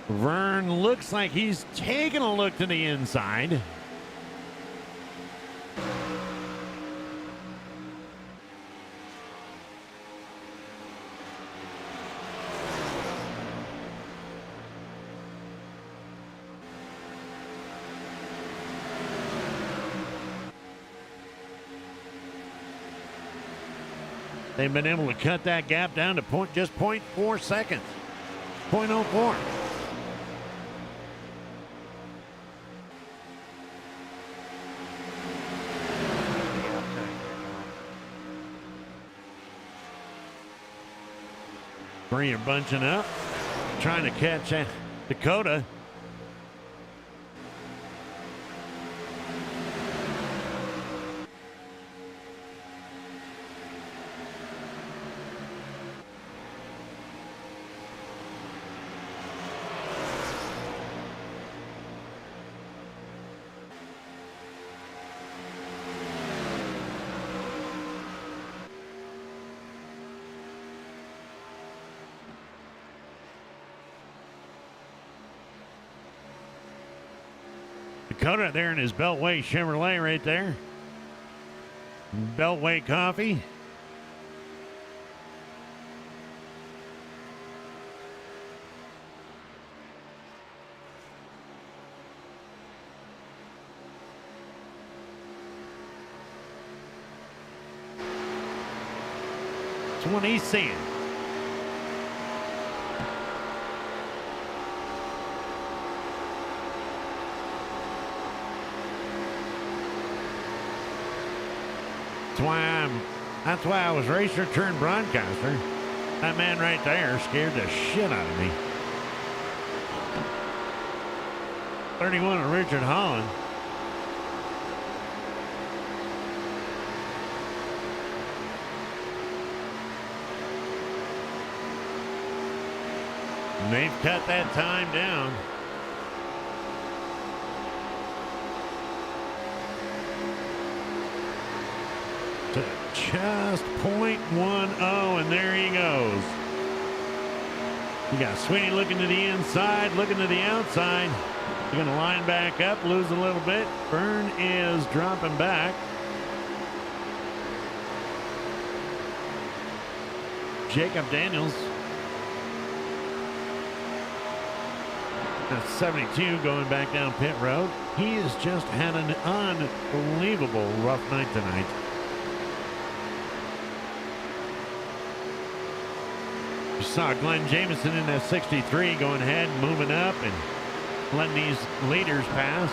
Vern looks like he's taking a look to the inside. They've been able to cut that gap down to just 0.4 seconds. 0.04. Three are bunching up, trying to catch Dakota. Dakota there in his Beltway Chevrolet right there. Beltway coffee. That's what he's seeing. That's why I was racer turned broadcaster. That man right there scared the shit out of me. 31 of Richard Holland. And they've cut that time down. To just 0.10, and there he goes. You got Sweeney looking to the inside, looking to the outside. You're going to line back up, lose a little bit. Vern is dropping back. Jacob Daniels. That's 72 going back down pit road. He has just had an unbelievable rough night tonight. You saw Glenn Jameson in that 63 going ahead, moving up and letting these leaders pass.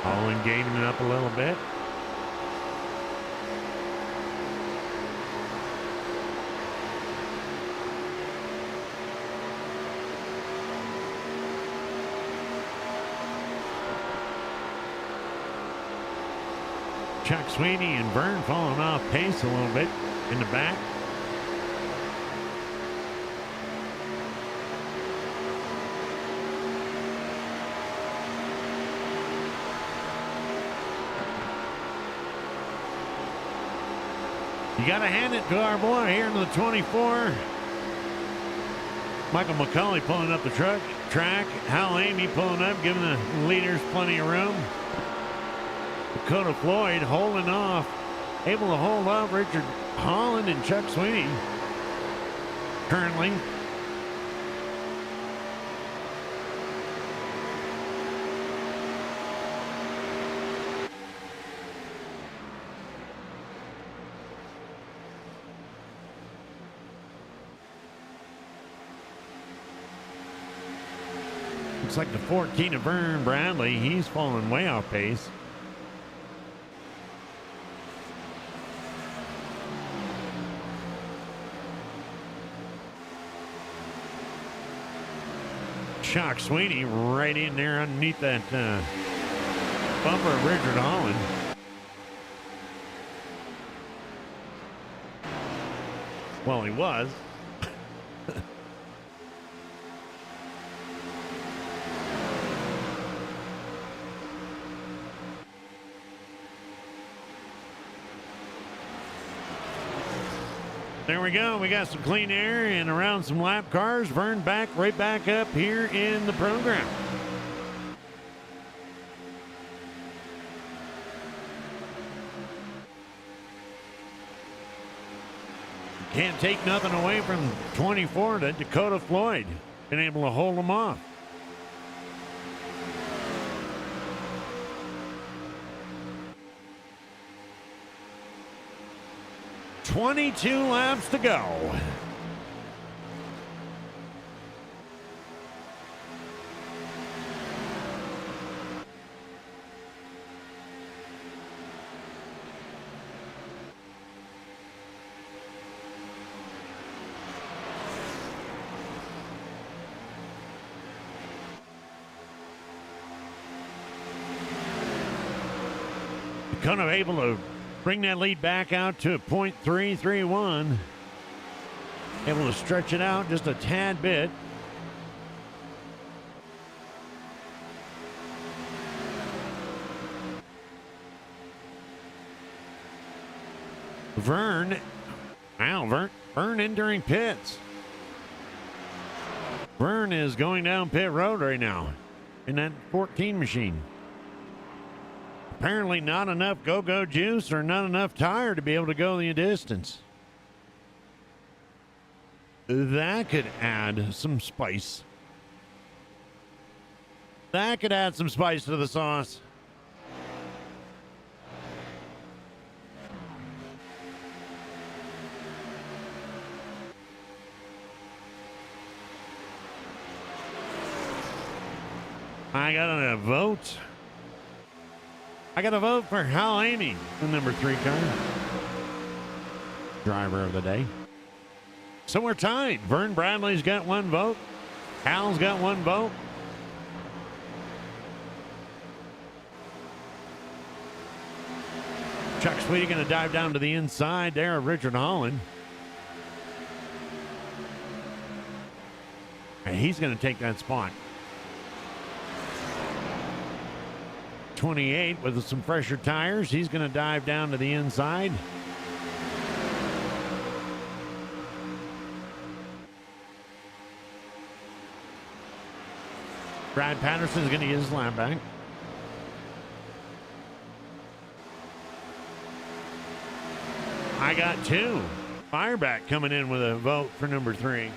Holland gaining up a little bit. Chuck Sweeney and Vern falling off pace a little bit in the back. You got to hand it to our boy here in the 24. Michael McCauley pulling up the track. Hal Amy pulling up, giving the leaders plenty of room. Dakota Floyd holding off, able to hold off Richard Holland and Chuck Sweeney currently. Looks like the 14 of Vern Bradley, he's falling way off pace. Chuck Sweeney right in there underneath that bumper of Richard Holland. Well, he was. There we go. We got some clean air and around some lap cars. Vern right back up here in the program. Can't take nothing away from 24 to Dakota Floyd. Been able to hold them off. $22 laps to go. Kind of able to bring that lead back out to .331. Able to stretch it out just a tad bit. Vern entering pits. Vern is going down pit road right now in that 14 machine. Apparently not enough go-go juice or not enough tire to be able to go the distance. That could add some spice. That could add some spice to the sauce. I got a vote. I got a vote for Hal Amy, the number 3 car. Driver of the day. So we're tied. Vern Bradley's got 1 vote. Hal's got 1 vote. Chuck Sweeney going to dive down to the inside there of Richard Holland. And he's going to take that spot. 28 with some fresher tires. He's going to dive down to the inside. Brad Patterson's going to get his lap back. I got 2. Fireback coming in with a vote for number 3.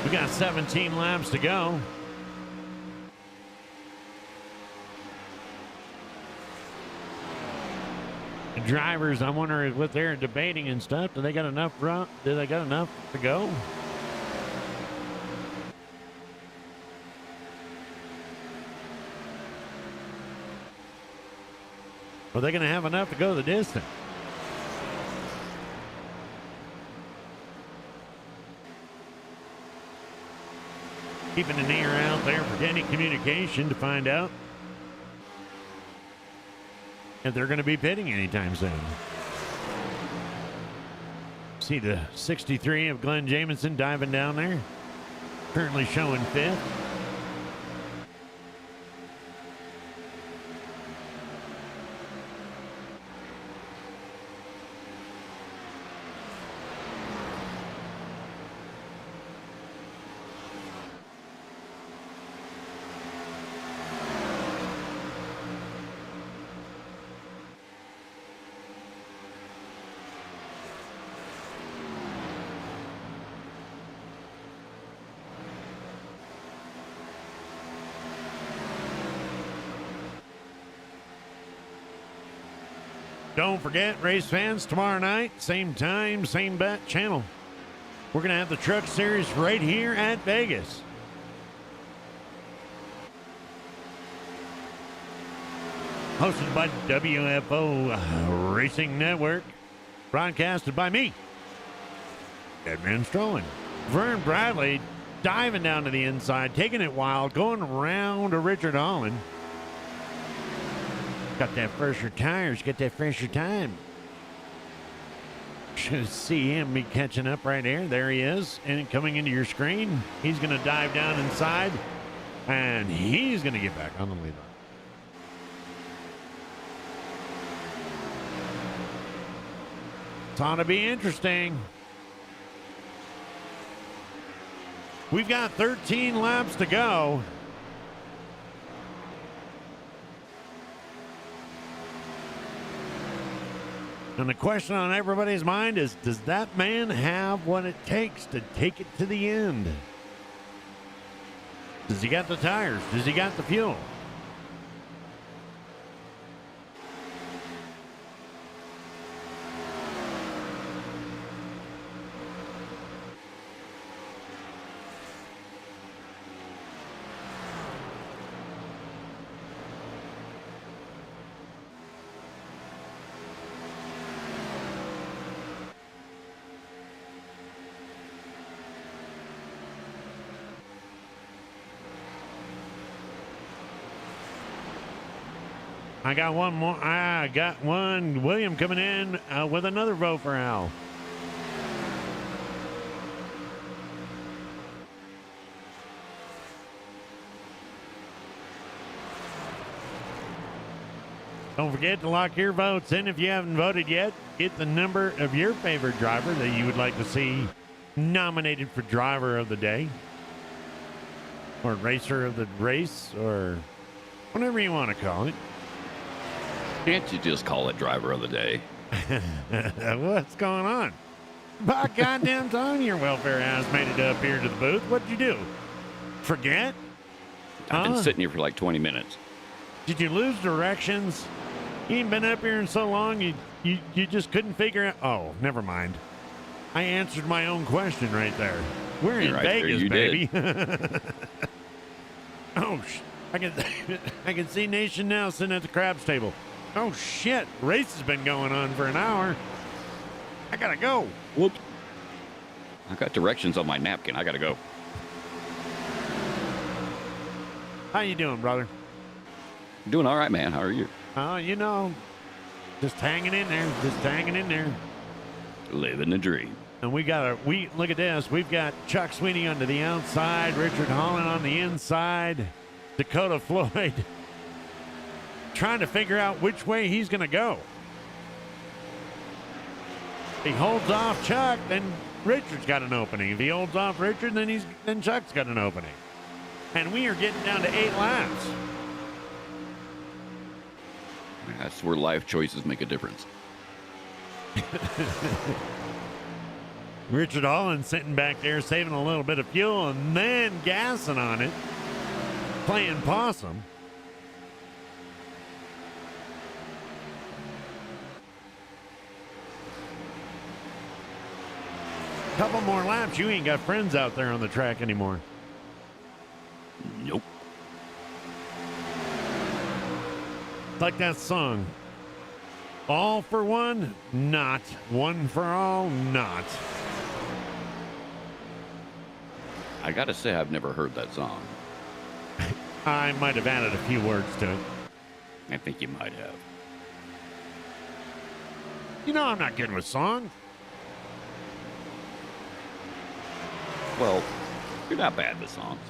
We got 17 laps to go. The drivers, I wonder if what they're debating and stuff, do they got enough to go? Are they going to have enough to go the distance? Keeping an ear out there for any communication to find out if they're going to be pitting anytime soon. See the 63 of Glenn Jamison diving down there. Currently showing fifth. Don't forget, race fans, tomorrow night, same time, same bet channel. We're going to have the Truck Series right here at Vegas. Hosted by WFO Racing Network. Broadcasted by me, Deadman Strolling. Vern Bradley diving down to the inside, taking it wild, going around to Richard Holland. Got that fresher tires, got that fresher time. Should see him be catching up right there. There he is, and coming into your screen. He's going to dive down inside, and he's going to get back on the lead line. It's ought to be interesting. We've got 13 laps to go. And the question on everybody's mind is, does that man have what it takes to take it to the end? Does he got the tires? Does he got the fuel? I got one more. I got one. William coming in with another vote for Al. Don't forget to lock your votes in if you haven't voted yet. Get the number of your favorite driver that you would like to see nominated for driver of the day, or racer of the race, or whatever you want to call it. Can't you just call it driver of the day? What's going on? By goddamn time your welfare ass made it up here to the booth. What'd you do? Forget? I've been sitting here for like 20 minutes. Did you lose directions? You ain't been up here in so long, you just couldn't figure out. Oh, never mind. I answered my own question right there. We're in Right there, Vegas, you baby. Oh, I can see Nation now sitting at the craps table. Oh, shit. Race has been going on for an hour. I gotta go. Whoop. I got directions on my napkin. I gotta go. How you doing, brother? Doing all right, man. How are you? Oh, you know, just hanging in there. Just hanging in there. Living the dream. And we look at this. We've got Chuck Sweeney on the outside, Richard Holland on the inside, Dakota Floyd trying to figure out which way he's going to go. If he holds off Chuck, then Richard's got an opening. If he holds off Richard, then Chuck's got an opening. And we are getting down to 8 laps. That's where life choices make a difference. Richard Holland sitting back there saving a little bit of fuel and then gassing on it, playing possum. Couple more laps, you ain't got friends out there on the track anymore. Nope. Like that song. All for one, not. One for all, not. I gotta say, I've never heard that song. I might have added a few words to it. I think you might have. You know I'm not good with songs. Well, you're not bad with songs.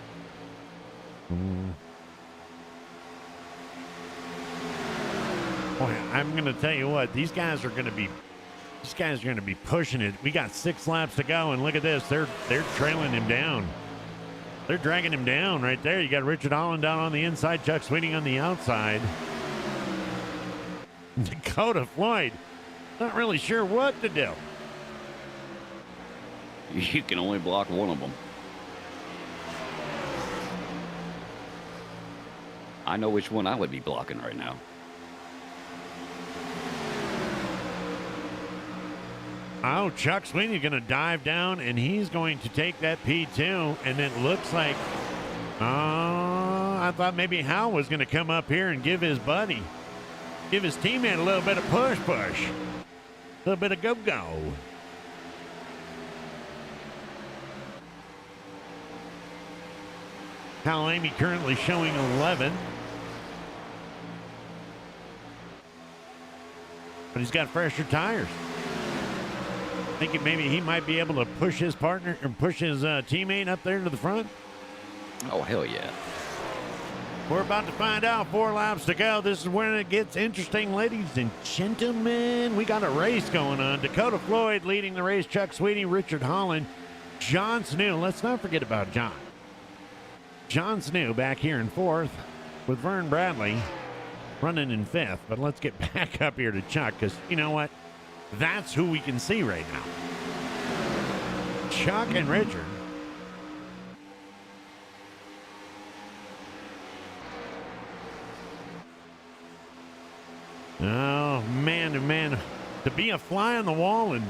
Boy, I'm gonna tell you what, these guys are gonna be pushing it. We got 6 laps to go, and look at this. They're trailing him down. They're dragging him down right there. You got Richard Holland down on the inside, Chuck Sweeting on the outside. Dakota Floyd, not really sure what to do. You can only block one of them. I know which one I would be blocking right now. Oh, Chuck Sweeney's going to dive down, and he's going to take that P2, and it looks like, I thought maybe Hal was going to come up here and give his teammate a little bit of push, a little bit of go. Hal Amy currently showing 11. But he's got fresher tires. Thinking maybe he might be able to push his partner and push his teammate up there to the front. Oh, hell yeah. We're about to find out. 4 laps to go. This is when it gets interesting, ladies and gentlemen. We got a race going on. Dakota Floyd leading the race. Chuck Sweeting, Richard Holland, John Snew. Let's not forget about John. John Snew back here in 4th with Vern Bradley running in 5th. But let's get back up here to Chuck, because you know what? That's who we can see right now. Chuck and Richard. Oh, man. To be a fly on the wall and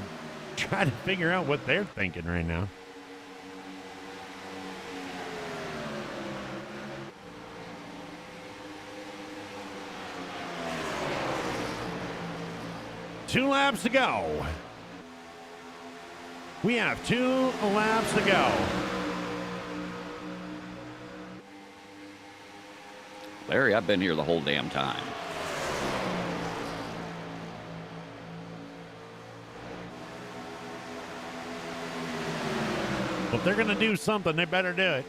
try to figure out what they're thinking right now. Two laps to go. We have 2 laps to go. Larry, I've been here the whole damn time. Well, if they're going to do something, they better do it.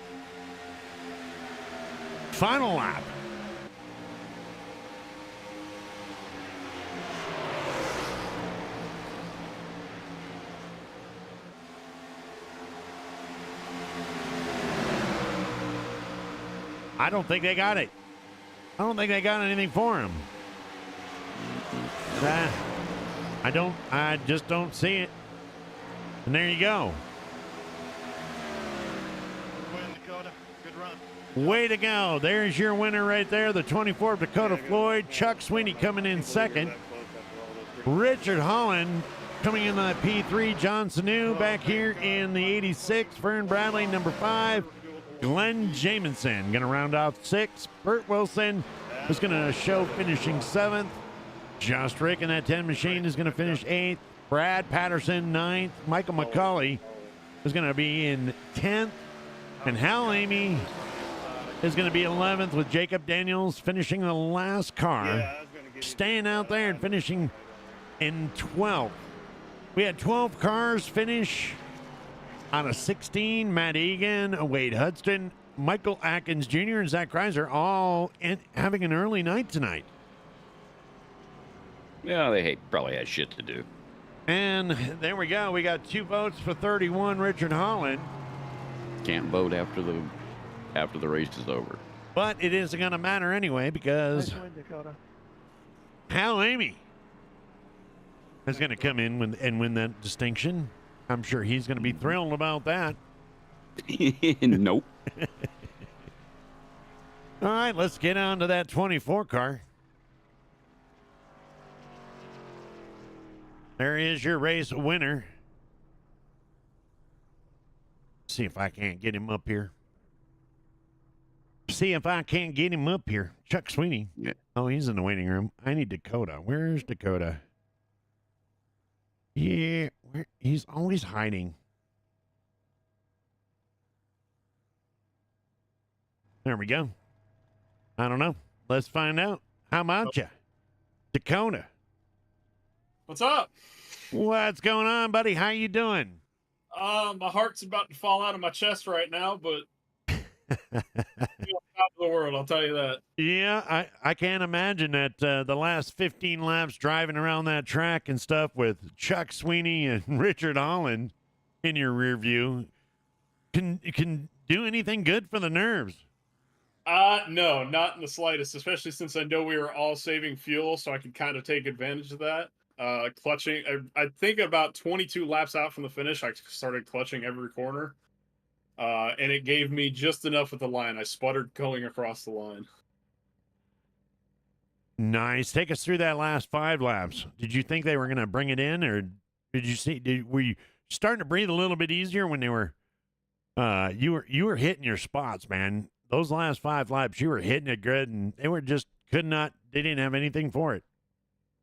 Final lap. I don't think they got it. I don't think they got anything for him. I just don't see it. And there you go. Win, Dakota. Good run. Way to go. There's your winner right there. The 24 Dakota Floyd. Chuck Sweeney coming in second. Richard Holland coming in the P3. John Sanu back here in the 86. Vern Bradley, number 5. Glenn Jamison going to round out 6. Burt Wilson is going to show finishing 7th. Josh Rick in that 10 machine is going to finish 8th. Brad Patterson 9th. Michael McCauley is going to be in 10th. And Hal Amy is going to be 11th with Jacob Daniels finishing the last car. Staying out there and finishing in 12th. We had 12 cars finish out of 16. Matt Egan, Wade Hudson, Michael Atkins Jr., and Zach Kreiser all having an early night tonight. Yeah, they probably had shit to do. And there we go. We got 2 votes for 31, Richard Holland. Can't vote after the race is over. But it isn't going to matter anyway, because Hal Amy is going to come in and win that distinction. I'm sure he's going to be thrilled about that. Nope. All right, let's get on to that 24 car. There is your race winner. See if I can't get him up here. Chuck Sweeney. Yeah. Oh, he's in the waiting room. I need Dakota. Where's Dakota? Yeah, he's always hiding. There we go. I don't know. Let's find out. How about you, Dakota? What's up? What's going on, buddy? How you doing? My heart's about to fall out of my chest right now, but top of the world, I'll tell you that. Yeah, I can't imagine that the last 15 laps driving around that track and stuff with Chuck Sweeney and Richard Holland in your rear view can do anything good for the nerves. No, not in the slightest, especially since I know we were all saving fuel, so I could kind of take advantage of that. Clutching, I think about 22 laps out from the finish, I started clutching every corner. And it gave me just enough with the line. I sputtered going across the line. Nice. Take us through that last 5 laps. Did you think they were going to bring it in, or did you see? Were you starting to breathe a little bit easier when they were? You were hitting your spots, man. Those last 5 laps, you were hitting it good, and they were just could not. They didn't have anything for it.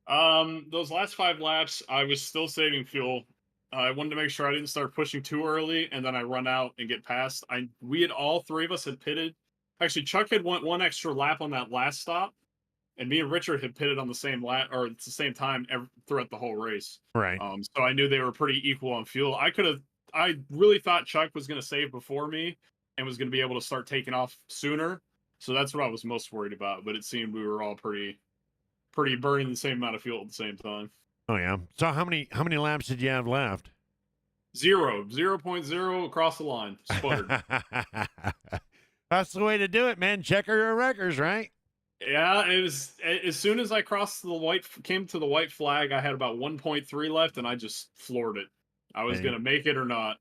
Those last 5 laps, I was still saving fuel. I wanted to make sure I didn't start pushing too early, and then I run out and get past. We had all 3 of us had pitted. Actually, Chuck had went 1 extra lap on that last stop, and me and Richard had pitted on the same lap or at the same time throughout the whole race. Right. So I knew they were pretty equal on fuel. I really thought Chuck was going to save before me and was going to be able to start taking off sooner. So that's what I was most worried about. But it seemed we were all pretty burning the same amount of fuel at the same time. Oh yeah. So how many laps did you have left? 0.0 across the line. Sputtered. That's the way to do it, man. Check your records, right? Yeah, it was as soon as I came to the white flag, I had about 1.3 left, and I just floored it. I was going to make it or not.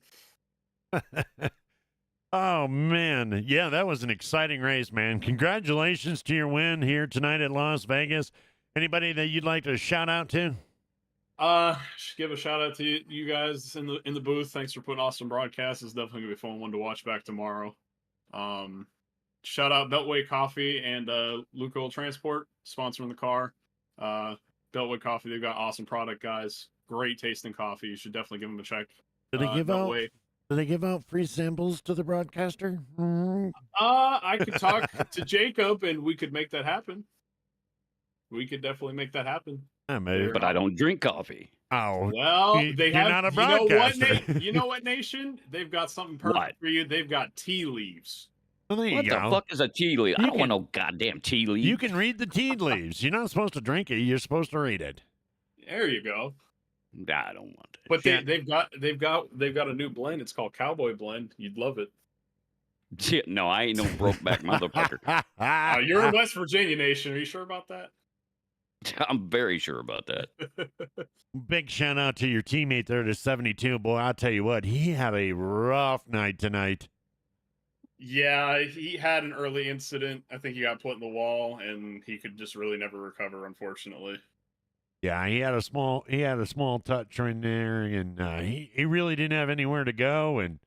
Oh, man. Yeah, that was an exciting race, man. Congratulations to your win here tonight at Las Vegas. Anybody that you'd like to shout out to? Should give a shout out to you guys in the booth. Thanks for putting awesome broadcasts. It's definitely gonna be a fun one to watch back tomorrow. Shout out Beltway Coffee and Luke Oil Transport sponsoring the car. Beltway Coffee, they've got awesome product, guys. Great tasting coffee. You should definitely give them a check. Did they give out free samples to the broadcaster? Mm-hmm. I could talk to Jacob and we could make that happen. We could definitely make that happen. Yeah, maybe. But I don't drink coffee. Oh, well, they you're have. not a broadcaster. You know what, Nation? They've got something perfect for you. They've got tea leaves. Well, there you What the go. fuck is a tea leaf? I You don't can- want no goddamn tea leaf. You can read the tea leaves. You're not supposed to drink it. You're supposed to read it. There you go. I don't want it. But they've got a new blend. It's called Cowboy Blend. You'd love it. Shit, no, I ain't no broke back motherfucker. You're in West Virginia, Nation. Are you sure about that? I'm very sure about that. Big shout out to your teammate there to 72. Boy, I'll tell you what, he had a rough night tonight. Yeah, he had an early incident. I think he got put in the wall, and he could just really never recover, unfortunately. Yeah, he had a small touch in there, and he really didn't have anywhere to go, and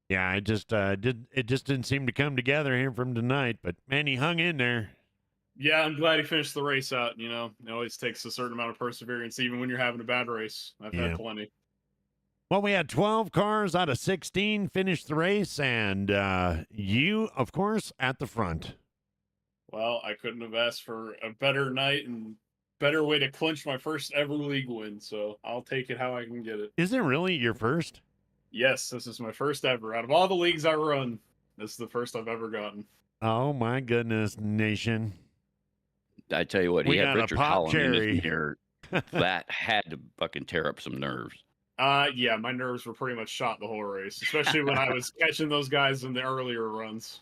yeah, it just didn't seem to come together here from tonight. But man, he hung in there. Yeah, I'm glad he finished the race out. You know, it always takes a certain amount of perseverance, even when you're having a bad race. I've had plenty. Well, we had 12 cars out of 16 finish the race, and you, of course, at the front. Well, I couldn't have asked for a better night and better way to clinch my first ever league win, so I'll take it how I can get it. Is it really your first? Yes, this is my first ever. Out of all the leagues I run, this is the first I've ever gotten. Oh, my goodness, Nation. I tell you what, We he had got a Richard pop Holland cherry. in his mirror. That had to fucking tear up some nerves. Yeah, my nerves were pretty much shot the whole race, especially when I was catching those guys in the earlier runs.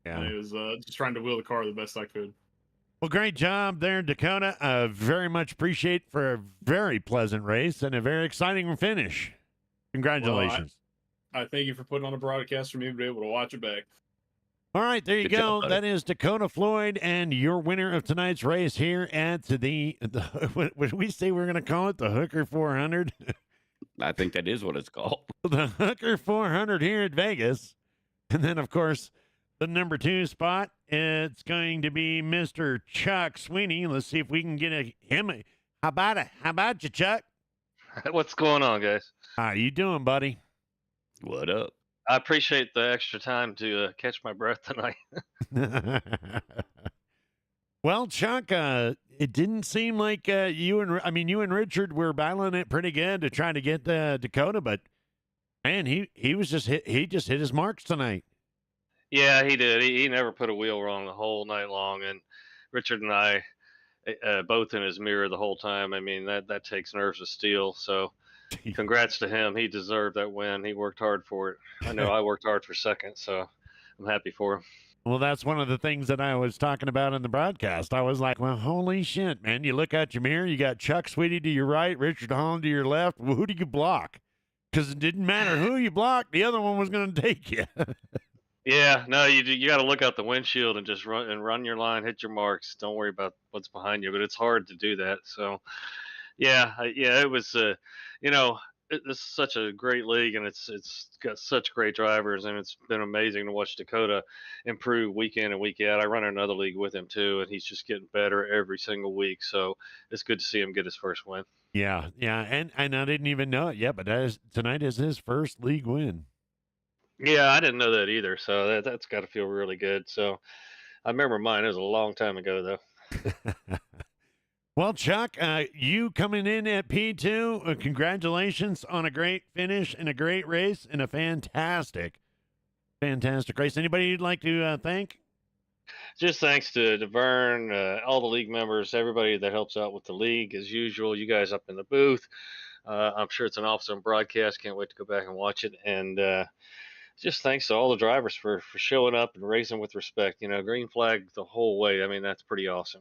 Yeah. I was just trying to wheel the car the best I could. Well, great job there, Dakota. Very much appreciate for a very pleasant race and a very exciting finish. Congratulations. Well, I thank you for putting on a broadcast for me to be able to watch it back. All right, there you Good go. job, buddy. That is Dakota Floyd and your winner of tonight's race here at the what we say we're going to call it, the Hooker 400. I think that is what it's called. The Hooker 400 here at Vegas. And then, of course, the number 2 spot, it's going to be Mr. Chuck Sweeney. Let's see if we can get him. How about you, Chuck? What's going on, guys? How you doing, buddy? What up? I appreciate the extra time to catch my breath tonight. Well, Chuck, it didn't seem like you and Richard were battling it pretty good to try to get Dakota, but man, he was just he just hit his marks tonight. Yeah, he did. He never put a wheel wrong the whole night long, and Richard and I both in his mirror the whole time. I mean, that takes nerves of steel. So, congrats to him. He deserved that win. He worked hard for it. I know I worked hard for second, so I'm happy for him. Well, that's one of the things that I was talking about in the broadcast. I was like, well, holy shit, man. You look out your mirror, you got Chuck Sweetie to your right, Richard Holland to your left. Well, who do you block? Because it didn't matter who you blocked, the other one was going to take you. Yeah, no, you got to look out the windshield and just run your line, hit your marks. Don't worry about what's behind you, but it's hard to do that. So, yeah, it was, you know, this is such a great league, and it's got such great drivers, and it's been amazing to watch Dakota improve week in and week out. I run another league with him too, and he's just getting better every single week. So it's good to see him get his first win. Yeah, and I didn't even know it yet, but tonight is his first league win. Yeah, I didn't know that either. So that's got to feel really good. So I remember mine. It was a long time ago, though. Well, Chuck, you coming in at P2, congratulations on a great finish and a great race and a fantastic race. Anybody you'd like to thank? Just thanks to Vern, all the league members, everybody that helps out with the league as usual. You guys up in the booth. I'm sure it's an awesome broadcast. Can't wait to go back and watch it. And just thanks to all the drivers for showing up and racing with respect. You know, green flag the whole way. I mean, that's pretty awesome.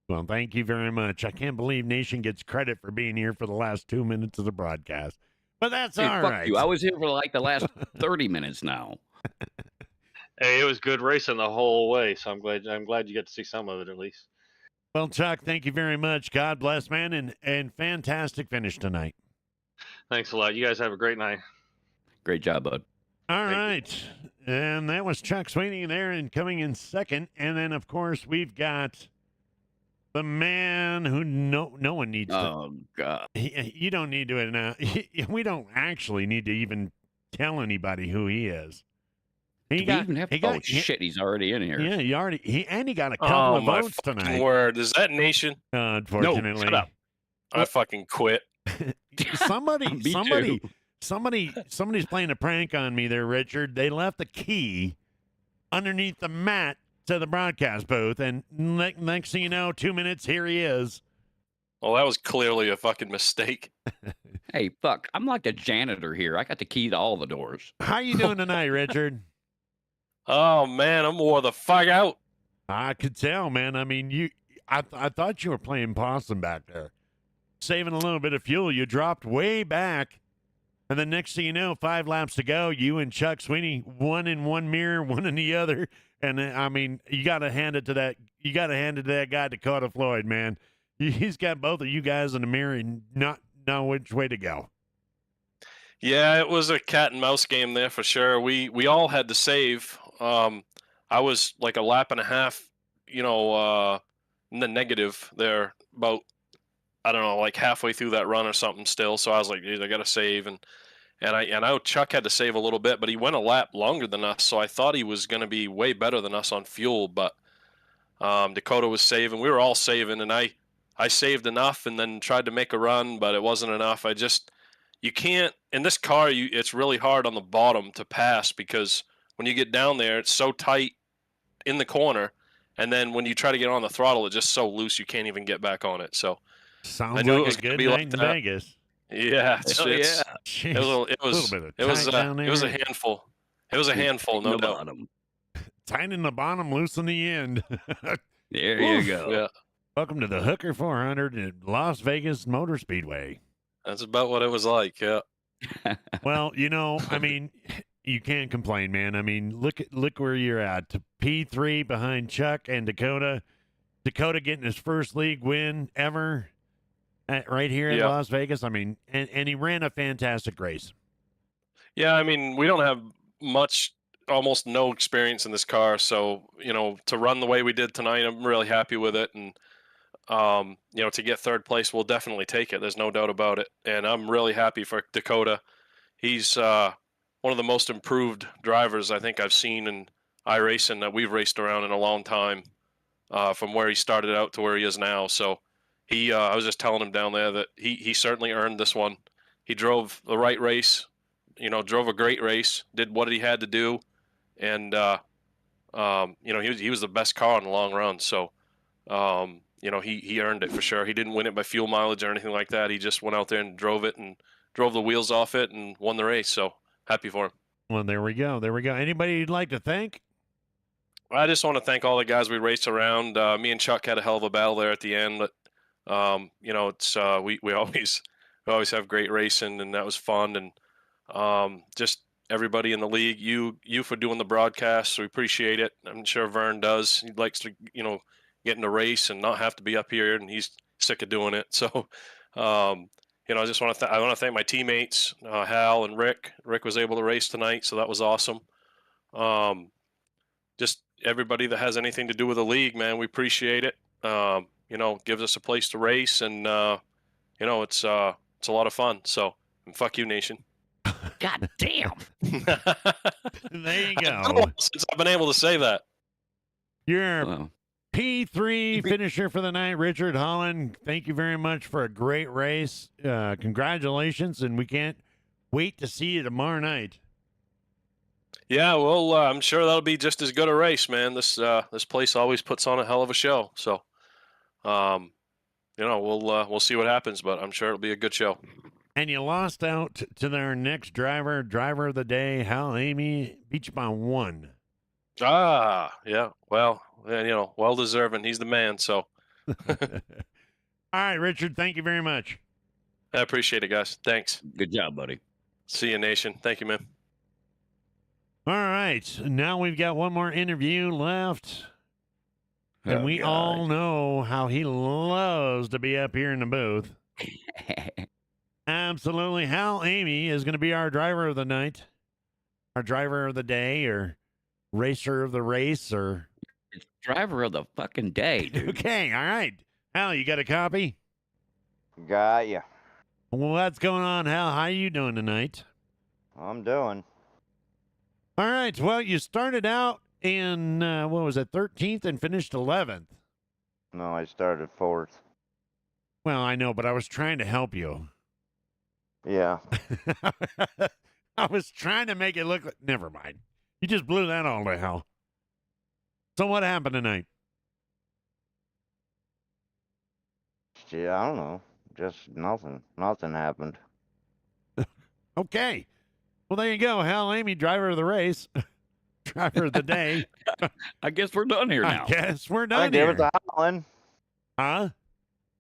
Well, thank you very much. I can't believe Nation gets credit for being here for the last 2 minutes of the broadcast. But that's Hey, all fuck right. you. I was here for like the last 30 minutes now. Hey, it was good racing the whole way, so I'm glad you got to see some of it at least. Well, Chuck, thank you very much. God bless, man, and fantastic finish tonight. Thanks a lot. You guys have a great night. Great job, bud. All Thank you. right. And that was Chuck Sweeney there and coming in second. And then, of course, we've got the man who no one needs to. Oh, God. You don't need to. We don't actually need to even tell anybody who he is. Do we even have to? Shit, he's already in here. Yeah, he got a couple of votes tonight. Word. Is that Nation? Unfortunately. No, shut up. I fucking quit. Somebody's playing a prank on me there, Richard. They left the key underneath the mat to the broadcast booth, and next thing you know, 2 minutes, here he is. Well, that was clearly a fucking mistake. Hey, fuck. I'm like the janitor here. I got the key to all the doors. How you doing tonight, Richard? Oh, man, I'm wore the fuck out. I could tell, man. I mean, I thought you were playing possum back there. Saving a little bit of fuel. You dropped way back. And the next thing you know, 5 laps to go, you and Chuck Sweeney, one in one mirror, one in the other. And I mean, you got to hand it to that. You got to hand it to that guy, Dakota Floyd, man. He's got both of you guys in the mirror and not know which way to go. Yeah, it was a cat and mouse game there for sure. We all had to save. I was like a lap and a half, in the negative there, about, I don't know, like halfway through that run or something still. So I was like, geez, I got to save. And I know Chuck had to save a little bit, but he went a lap longer than us. So I thought he was going to be way better than us on fuel. But Dakota was saving. We were all saving. And I saved enough and then tried to make a run, but it wasn't enough. You can't, in this car, it's really hard on the bottom to pass because when you get down there, it's so tight in the corner. And then when you try to get on the throttle, it's just so loose you can't even get back on it. So sounds like a good night in Vegas. Yeah, it was a handful. It was a handful, no doubt. Tight in the bottom, loose in the end. There you go. Yeah. Welcome to the Hooker 400 at Las Vegas Motor Speedway. That's about what it was like, yeah. Well, I mean, you can't complain, man. I mean, look where you're at. To P3 behind Chuck and Dakota. Dakota getting his first league win ever right here in Las Vegas. I mean, and he ran a fantastic race. Yeah, I mean, we don't have much, almost no experience in this car. So, to run the way we did tonight, I'm really happy with it. And, to get third place, we'll definitely take it. There's no doubt about it. And I'm really happy for Dakota. He's one of the most improved drivers I think I've seen in iRacing that we've raced around in a long time, from where he started out to where he is now. So I was just telling him down there that he certainly earned this one. He drove the right race, drove a great race, did what he had to do, and he was the best car in the long run. So he earned it for sure. He didn't win it by fuel mileage or anything like that. He just went out there and drove it and drove the wheels off it and won the race. So happy for him. Well, there we go. There we go. Anybody you'd like to thank? I just want to thank all the guys we raced around. Me and Chuck had a hell of a battle there at the end, but it's we always have great racing, and that was fun. And just everybody in the league, you for doing the broadcast, we appreciate it. I'm sure Vern does. He likes to get in the race and not have to be up here, and he's sick of doing it. So I just want to I want to thank my teammates, Hal and Rick. Rick was able to race tonight, so that was awesome. Just everybody that has anything to do with the league, man, we appreciate it. Gives us a place to race, and it's a lot of fun. So fuck you, nation. God damn. There you go. Since I've been able to say that. Your P3 finisher for the night, Richard Holland. Thank you very much for a great race. Congratulations, and we can't wait to see you tomorrow night. Yeah, well, I'm sure that'll be just as good a race, man. This place always puts on a hell of a show. So, we'll see what happens, but I'm sure it'll be a good show. And you lost out to their next driver of the day, Hal Amy, beat you by 1. Ah, yeah. Well, well deserving. He's the man. So, all right, Richard. Thank you very much. I appreciate it, guys. Thanks. Good job, buddy. See you, nation. Thank you, man. All right. Now we've got one more interview left. And we all know how he loves to be up here in the booth. Absolutely. Hal Amy is going to be our driver of the night, our driver of the day, or racer of the race, or It's driver of the fucking day, dude. Okay, all right. Hal, you got a copy? Got ya. What's going on, Hal? How you doing tonight? I'm doing. All right. Well, you started out in, 13th and finished 11th. No, I started 4th. Well, I know, but I was trying to help you. Yeah. I was trying to make it look like... Never mind. You just blew that all to hell. So what happened tonight? Yeah, I don't know. Just nothing. Nothing happened. Okay. Well, there you go. Hal Amy, driver of the race. Driver of the day. I guess we're done here now. I guess we're done I gave here. it to Holland. Huh?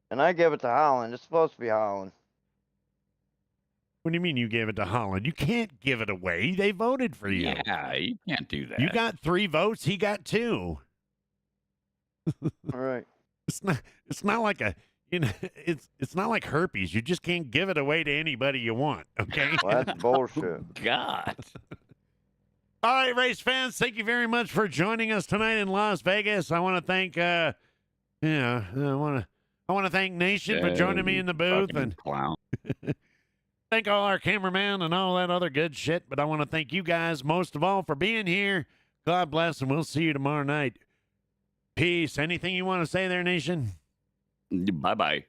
And I gave it to Holland. It's supposed to be Holland. What do you mean you gave it to Holland? You can't give it away. They voted for you. Yeah, you can't do that. You got 3 votes. He got 2. All right. It's not like a... it's not like herpes. You just can't give it away to anybody you want, okay? Well, that's bullshit. God. All right, race fans, thank you very much for joining us tonight in Las Vegas. I want to thank, I want to thank Nation for joining me in the booth, and clown. thank all our cameramen and all that other good shit. But I want to thank you guys most of all for being here. God bless, and we'll see you tomorrow night. Peace. Anything you want to say there, Nation? Bye-bye.